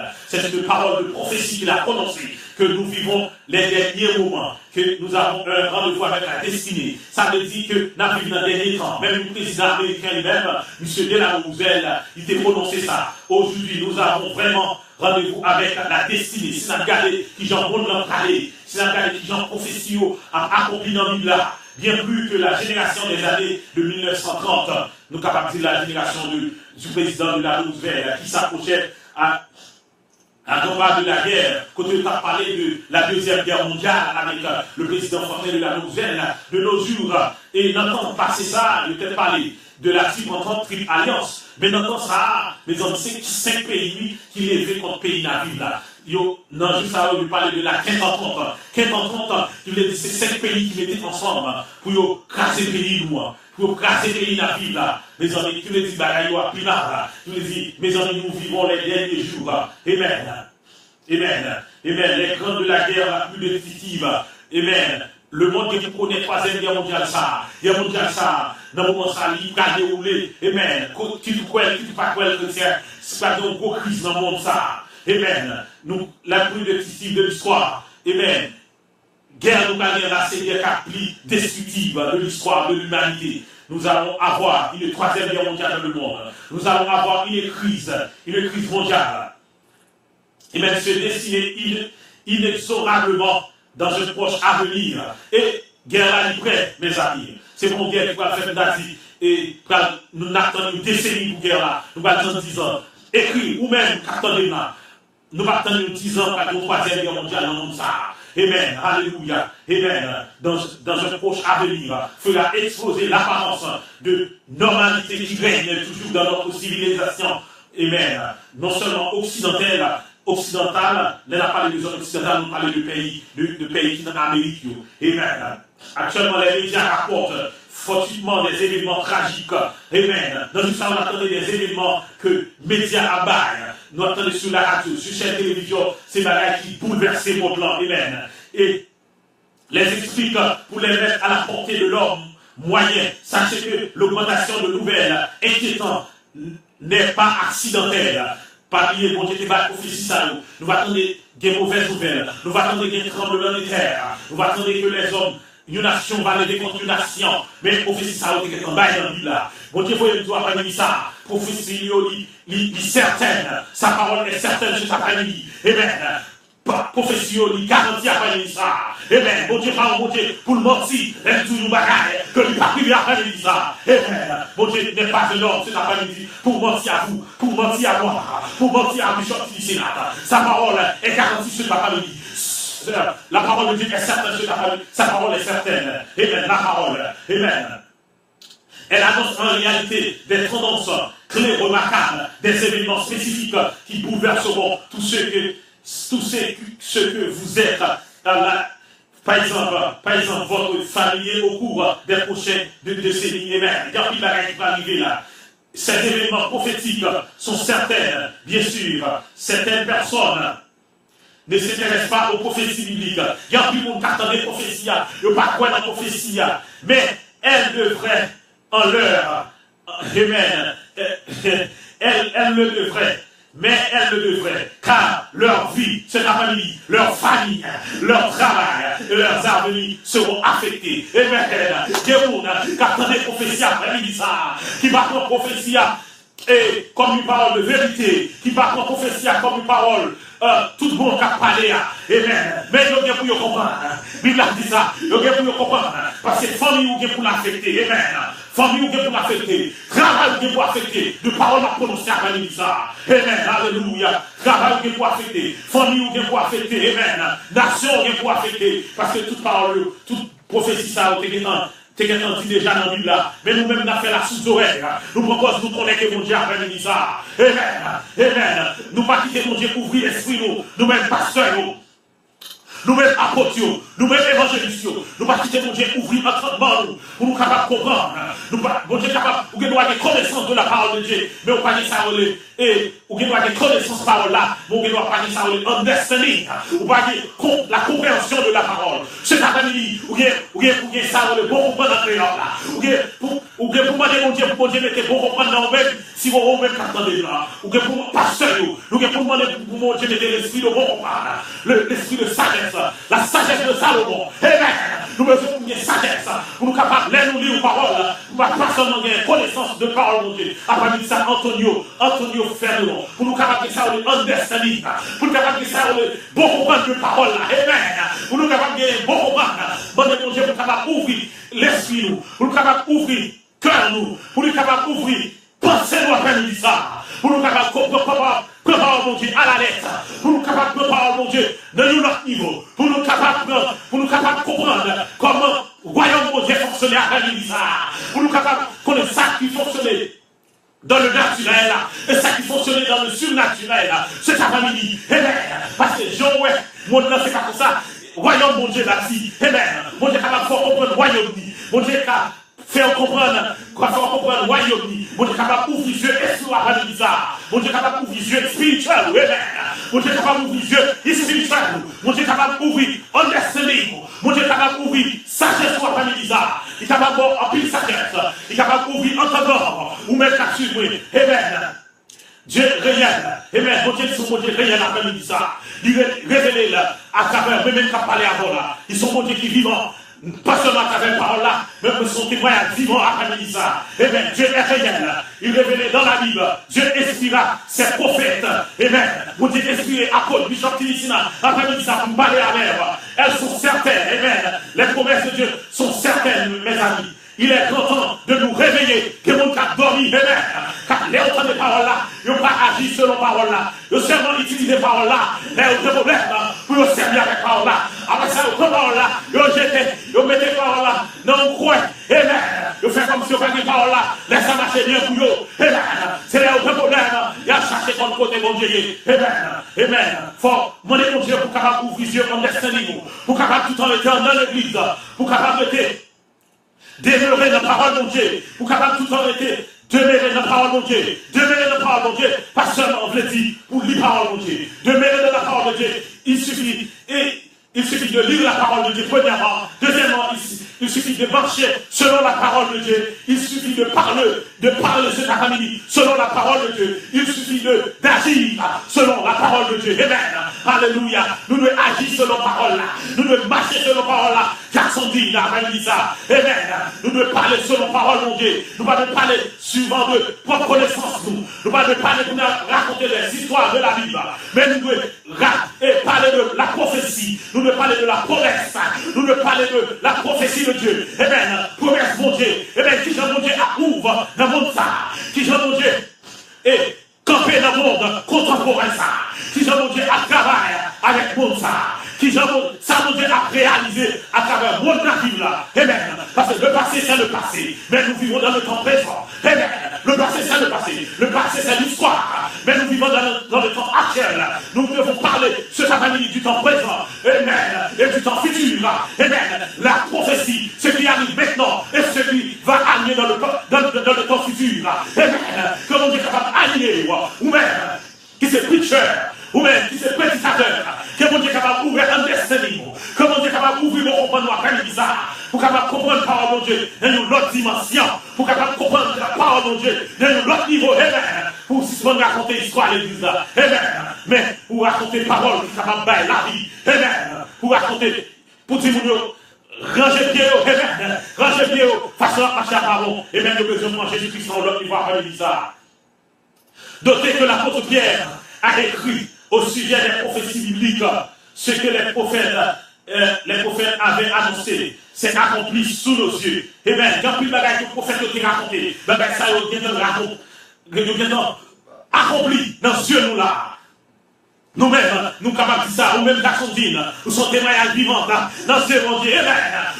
de prophétie qu'il a prononcée, que nous vivons les derniers moments, que nous avons un rendez-vous avec la destinée. Ça veut dire que nous vivons dans les derniers temps. Même le président américain lui-même, M. Delano Roosevelt, il a prononcé ça. Aujourd'hui, nous avons vraiment rendez-vous avec la destinée. Si nous regardons qui j'en bon dans parler, si nous regardons qui j'en prophétie à accomplir dans la Bible là, bien plus que la génération des années de 1930, nous capables de dire la génération du président de la Roosevelt qui s'approchait à combat de la guerre, quand on a parlé de la Deuxième Guerre mondiale avec le président Franklin Delano Roosevelt, de nos jours, et n'entend passer ça, il peut parler de la Triple Alliance, mais n'entend ça, mais on sait 5 pays qui lèvent contre pays navis là. Non, juste ça, on parler de la quinte entente, il veut dire c'est 5 pays qui mettaient ensemble pour casser le pays, pour casser le pays navis là. Mes amis, tu le dis, tu le dis, mes amis, nous vivons les derniers jours. Amen. Amen. Amen. Les grands de la guerre la plus définitive. Amen. Le monde qui connaît 3e guerre mondiale, dans le moment ça, il va dérouler. Amen. Qui tu crois, qui tu pas croire que c'est pas une gros crise dans le monde ça. Amen. Nous, la plus définitive de l'histoire. Amen. Guerre nous gagne la série plus destructive de l'histoire de l'humanité. Nous allons avoir une 3e guerre mondiale dans le monde. Nous allons avoir une crise mondiale. Et même se dessiner inexorablement dans un proche avenir. Et guerre à près, mes amis. C'est pour guerre qui va faire d'Asie. Et nous n'attendons une décennie pour guerre là. Nous attendons 10 ans. Écrit, ou même, attendez là. Nous attendons 10 ans pour la 3e guerre mondiale dans le monde ça. Amen, alléluia, amen, dans un proche avenir, fera exploser l'apparence de normalité qui règne toujours dans notre civilisation. Amen. Non seulement occidentale, n'a pas parlé de zone occidentale, nous parlons de pays qui sont en Amérique. Amen. Actuellement, les médias rapportent fortuitement des événements tragiques. Amen. Dans tout ça, on attendait des événements que les médias abaillent. Nous attendons sur la radio, sur chaîne télévision, ces bagages qui bouleversent le monde. Amen. Et les explique pour les mettre à la portée de l'homme moyen. Sachez que l'augmentation de nouvelles inquiétantes n'est pas accidentelle. Parmi les bons Dieu qui va prophétiser ça, nous attendons des mauvaises nouvelles. Nous attendons des tremblements de terre. Nous attendons que les hommes, une nation va lever contre une nation. Mais prophétie ça, c'est en bas dans la Bible là. Bon Dieu, vous doit pas dire ça. Prophétie, il certaine. Sa parole est certaine sur sa famille. Amen. Prophétie, il garantit après ça. Amen. Bon Dieu, pour le mentir, elle toujours bagaille, que lui pas privé après ça. Amen. Bon Dieu n'est pas un homme cet après-midi pour mentir à vous, pour mentir à moi, pour mentir à Bishop du Sénat. Sa parole est garantie sur cet après-midi. sœur, la parole de Dieu est certaine sur ta famille. Sa parole est certaine. Amen. La parole. Amen. Elle annonce en réalité des tendances clés remarquables, des événements spécifiques qui bouleverseront tout ce que vous êtes. Par exemple, votre famille au cours des prochaines décennies. Amen. Il y a plus de bagages qui vont arriver là. Ces événements prophétiques sont certaines, bien sûr. Certaines personnes ne s'intéressent pas aux prophéties bibliques. Il y a plus de monde qui attend des prophéties, il n'y a pas quoi dans la prophétie. Mais elles devraient, en leur, amen, elles le devraient. Mais elles le devraient, car leur vie, c'est la famille, leur famille, leur travail et leurs avenirs seront affectés. Amen. Des gens qui attendent des prophéties après ça, qui battent en prophétie et comme une parole de vérité, qui battent en prophétie comme une parole, tout le monde qui a parlé. Amen. Mais il y a pour comprendre. Bible dit ça, il y a pour comprendre. Parce que famille ou pour l'affecter. Amen. Famille ou pour l'affecter. Travail ou pour affecter. De parole à prononcer à ça. Amen. Alléluia. Travail ou pour affecter. Famille ou pour affecter. Amen. Nation ou pour affecter. Parce que toute parole, toute prophétie, ça a été dit déjà dans la Bible là. Mais nous-mêmes, nous avons fait la sous-oreille. Nous proposons nous connaître que mon Dieu a fait ça. Amen. Amen. Nous ne pas quitter mon Dieu pour ouvrir l'esprit nous. Nous-mêmes, pasteurs, nous-mêmes apôtres, nous-mêmes évangélistes, nous ne pas quitter mon Dieu ouvrir l'entendement nous, pour nous capables de comprendre. Mon Dieu est capable, nous devons avoir des connaissances de la parole de Dieu, mais on ne peut pas dire ça, et on doit avoir des connaissances de la parole là, mais on ne doit pas dire ça, understanding, on ne peut pas dire la compréhension de la parole. C'est ta famille, ou bien ça, le bon comprendre dans le là, ou bien pour demander mon Dieu, pour Dieu mettre bon comprendre dans nous-mêmes, si vous même qu'attendez là, ou bien pour pasteur, ou bien pour demander pour mon Dieu mettre l'esprit de bon comprendre, l'esprit de sagesse, la sagesse de Salomon. Amen. Nous besoin de sagesse pour nous capables de nous lire les paroles, pour pas seulement avoir connaissance de parole de Dieu. Après ça, Antonio Ferron, pour nous capables de ça, le understanding, pour nous capables de ça, le bon comprendre de parole. Amen. Pour nous capables de bon comprendre, bon Dieu, pour nous capables d'ouvrir l'esprit nous, pour nous capables d'ouvrir cœur nous, pour nous capables d'ouvrir pensée nous après nous ça, pour nous capables de préparer mon Dieu à la lettre, pour nous capables de préparer mon Dieu dans notre niveau, pour nous capables de comprendre comment le royaume mon Dieu fonctionnait à l'église, pour nous capables de connaître ça qui fonctionnait dans le naturel et ça qui fonctionnait dans le surnaturel. C'est ta famille. Amen. Parce que Jean, ouais, mon Dieu, c'est pas comme ça. Royaume mon Dieu l'a dit. Amen. Mon Dieu est capable de faire comprendre le royaume. Mon Dieu est capable faire comprendre le royaume. Mon Dieu est capable d'ouvrir les yeux et sur la famille. Mon Dieu est capable d'ouvrir les yeux spirituels. Amen. Mon Dieu est capable d'ouvrir les yeux spirituels. Mon Dieu est capable d'ouvrir understanding. Mon Dieu est capable d'ouvrir sagesse sur la famille. Il est capable d'ouvrir sagesse. Il est capable d'ouvrir entendant. Ou même qu'à suivre. Amen. Dieu réel. Amen. Mon Dieu, son Dieu réel à famille. Il est révélé à travers eux-mêmes qui ont parlé avant là. Ils sont mon Dieu qui vivant. Pas seulement à travers la parole là, mais son témoignage vivant à famille ça. Amen. Dieu est réel. Il est révélé dans la Bible. Dieu inspira ses prophètes. Amen. Mon Dieu inspiré apôtres, Bishop Tilicina, à famille ça pour parler à l'air. Elles sont certaines. Amen. Les promesses de Dieu sont certaines, mes amis. Il est grand temps de nous réveiller, que mon cas dormi, amen. Car les autres des paroles là, ils n'ont pas agi selon paroles là. Ils ont seulement utilisé les paroles là, les autres problèmes pour nous servir avec paroles là. Après ça, les paroles là, ils ont jeté, ils ont mis les paroles là, dans le coin, amen. Ils ont fait comme si on faisait les paroles là, laissez marcher bien pour eux, amen. C'est les autres problèmes, ils ont cherché contre le côté, mon Dieu, amen. Amen. Faut demander mon Dieu pour capable ouvrir les yeux, understanding, pour capable tout en étant dans l'église, pour capable demeurer dans la parole de Dieu, pour capable tout le temps être demeurer dans la parole de Dieu, demeurer dans la parole de Dieu, pas seulement on veut dire pour lire la parole de Dieu, demeurer dans la parole de Dieu, il suffit de lire la parole de Dieu, premièrement, deuxièmement, il suffit de marcher selon la parole de Dieu, il suffit de parler sur ta famille selon la parole de Dieu, il suffit d'agir selon la parole de Dieu, amen, alléluia, nous devons agir selon la parole là, nous devons marcher selon la parole là, car son dit la famille ça, amen, nous devons parler selon la parole de Dieu, nous ne devons pas parler suivant de propre connaissance, nous ne devons pas parler pour raconter les histoires de la Bible, mais nous devons parler de la prophétie, nous devons parler de la promesse, nous devons parler de la prophétie de Dieu, amen, promesse mon Dieu, amen, qui Jean mon Dieu approuve dans le monde ça, qui Jean mon Dieu est campé dans le monde contemporain ça, qui Jean mon Dieu a travaillé avec le monde ça, qui ça mon Dieu a réalisé à travers mon vie là. Amen. Parce que le passé, c'est le passé. Mais nous vivons dans le temps présent. Amen. Le passé, c'est le passé. Le passé, c'est l'histoire. Mais nous vivons dans le temps actuel. Nous devons parler ce après-midi du temps présent. Amen. Et du temps futur. Amen. La prophétie, ce qui arrive maintenant et ce qui va arriver dans le temps futur. Amen. Que mon Dieu est capable d'aligner. Ou même qui c'est preacher. Ou même qui c'est prédicateur. Que mon Dieu est capable d'ouvrir un destin. Que mon Dieu est capable d'ouvrir mon comprendre après-midi ça. Pour capable comprendre la parole de Dieu dans une autre dimension. Pour capable comprendre la parole de Dieu dans un autre niveau. Amen. Pour si on raconter l'histoire de l'église là. Amen. Mais pour raconter parole qui est capable de bailler la vie. Amen. Pour raconter, pour dire rangez pied, amen. Rangez pied, façon à marcher à parole. Et même le besoin de manger Jésus-Christ dans l'autre niveau après-midi ça. Notez que l'apôtre Pierre a écrit au sujet des prophéties bibliques ce que les prophètes avaient annoncé. C'est accompli sous nos yeux. Et bien, quand plus de bagages que le prophète a raconté, ça a accompli dans ce yeux nous là. Nous-mêmes, nous capables de dire ça, nous-mêmes, Jacksonville, nous sommes témoignages vivants dans ce bon Dieu.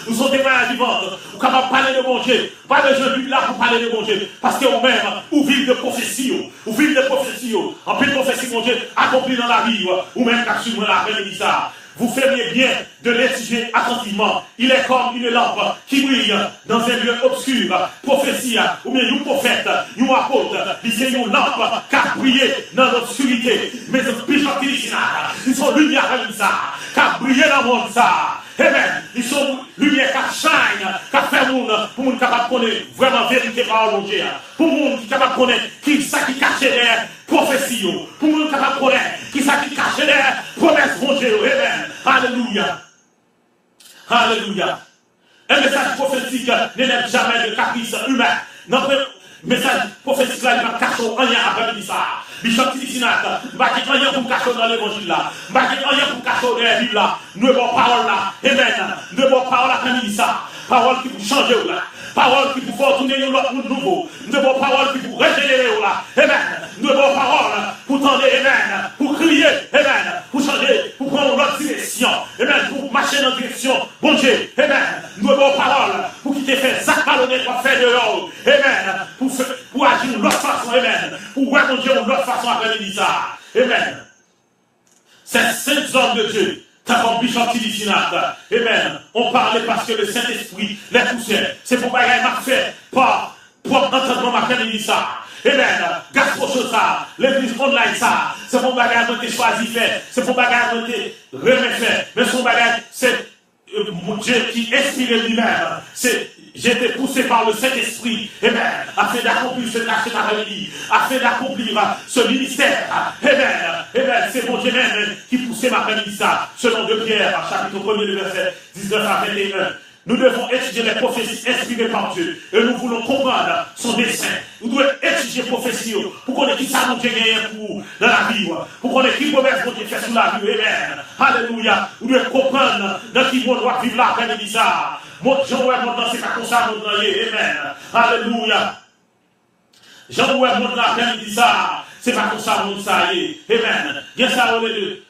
Nous sommes témoignages vivants. Nous sommes capables de parler de bon Dieu. Pas de jeux là pour parler de bon Dieu. Parce que nous-mêmes, nous vivons de prophéties. Nous vivons de prophéties. En plus de prophéties, mon Dieu, accompli dans la vie. Ou même, quand la après-midi ça. Vous feriez bien de l'étudier attentivement. Il est comme une lampe qui brille dans un lieu obscur. Prophétie, ou bien une prophète, une apôtre, c'est une lampe qui a brillé dans l'obscurité. Mais ils sont lumière comme ça, qui a brillé dans le monde ça. Amen. Ils sont lumière qui shine, qui fait monde pour monde capable de connaître vraiment vérité par Dieu. Pour monde qui capable de connaître qui ça qui cache derrière prophétie. Pour monde capable de connaître qui ça qui cache derrière promesse de Dieu. Amen. Alléluia. Alléluia. Un message prophétique n'élève jamais de caprice humain. Notre message prophétique là, il va cacher rien après ça. Bishop Tidisinat, je ne vais pas rien pour cacher dans l'évangile là. Je ne vais pas rien pour cacher dans la Bible là. Nous avons parole là. Amen. Nous avons parole après-midi ça. Parole qui vous changer là. Parole qui vous faire tourner l'autre monde nouveau. Nous avons parole qui vous régénérer là. Amen. Nous avons parole pour tendre, amen. Pour crier, amen. Pour changer, pour prendre l'autre direction. Amen. Pour marcher dans la direction. Bon Dieu, amen. Nous avons parole pour quitter faire ça ballonner pour faire dehors. Amen. Pour agir de l'autre façon, amen. Pour voir mon Dieu de l'autre façon après-midi ça. Amen. Ces saints hommes de Dieu. Comme Bishop Tidisinat, amen. On parlait parce que le Saint-Esprit les poussait. C'est pour bagaille m'a fait par propre entendement ma après-midi ça. Amen. Gasprocho ça. L'église online ça. C'est pour bagaille dont tu choisi fait. C'est pour bagaille dont tu remet fait. Mais son bagaille, c'est Dieu qui inspire lui-même. J'ai été poussé par le Saint-Esprit, amen, afin d'accomplir ce tâche après-midi, afin d'accomplir ce ministère, amen, c'est mon Dieu même qui poussait ma après-midi ça, selon 2 Pierre, chapitre 1er, verset 19 à 21. Nous devons étudier les prophéties inspirées par Dieu, et nous voulons comprendre son dessein. Nous devons étudier les prophéties, pour qu'on ait qui ça mon Dieu gagne pour dans la vie, pour qu'on ait qui promesse mon Dieu fait sous la vie, amen, alléluia. Nous devons comprendre dans qui monde doit vivre là, après-midi ça. Jean-Oué montre c'est pas comme ça, mon Dieu, amen. Alléluia. Jean-Oué montre là, après-midi ça, c'est pas comme ça, mon Dieu, amen. Bien ça, on est de.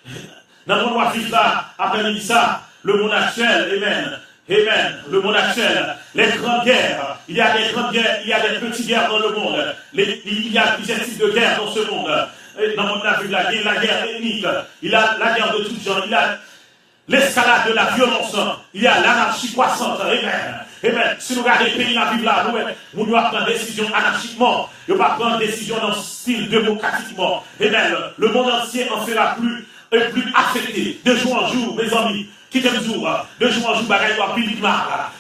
Dans le monde doit vivre là, après-midi ça, le monde actuel, amen. Amen. Le monde actuel, les grandes guerres, il y a des grandes guerres, il y a des petites guerres dans le monde. Il y a plusieurs types de guerres dans ce monde. Dans le monde, on a vu la guerre ethnique, il y a la guerre de tout genre, il y a l'escalade de la violence, il y a l'anarchie croissante. Amen. Amen. Si nous regardons les pays dans la Bible là, nous devons prendre des décisions anarchiquement, nous ne devons pas prendre des décisions dans le style démocratiquement. Amen. Le monde entier en sera plus affecté de jour en jour, mes amis. Qui t'aime jour, de jour en jour, bagaille doit plus mal.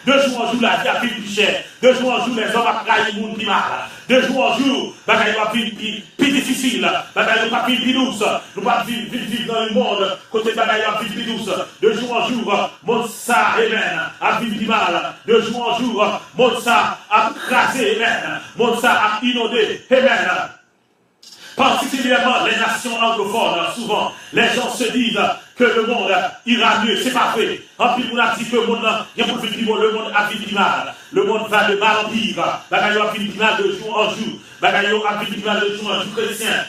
De jour en jour, la vie a plus cher. De jour en jour, les hommes a trahi le monde plus mal. De jour en jour, bagaille doit plus difficile. Bagaille doit plus douce. Nous pas vivre dans le monde, côté bagaille doit plus douce. De jour en jour, monde ça, amen, a vivre plus mal. De jour en jour, monde ça a crasé, amen. Monde ça a inondé, amen. Particulièrement les nations anglophones, souvent, les gens se disent que le monde ira mieux. C'est pas vrai. En plus, on a dit que le monde a vécu mal. Le monde va de mal en pire. Bagaille a vécu mal de jour en jour. Bagaille a vécu mal de jour en jour chrétien.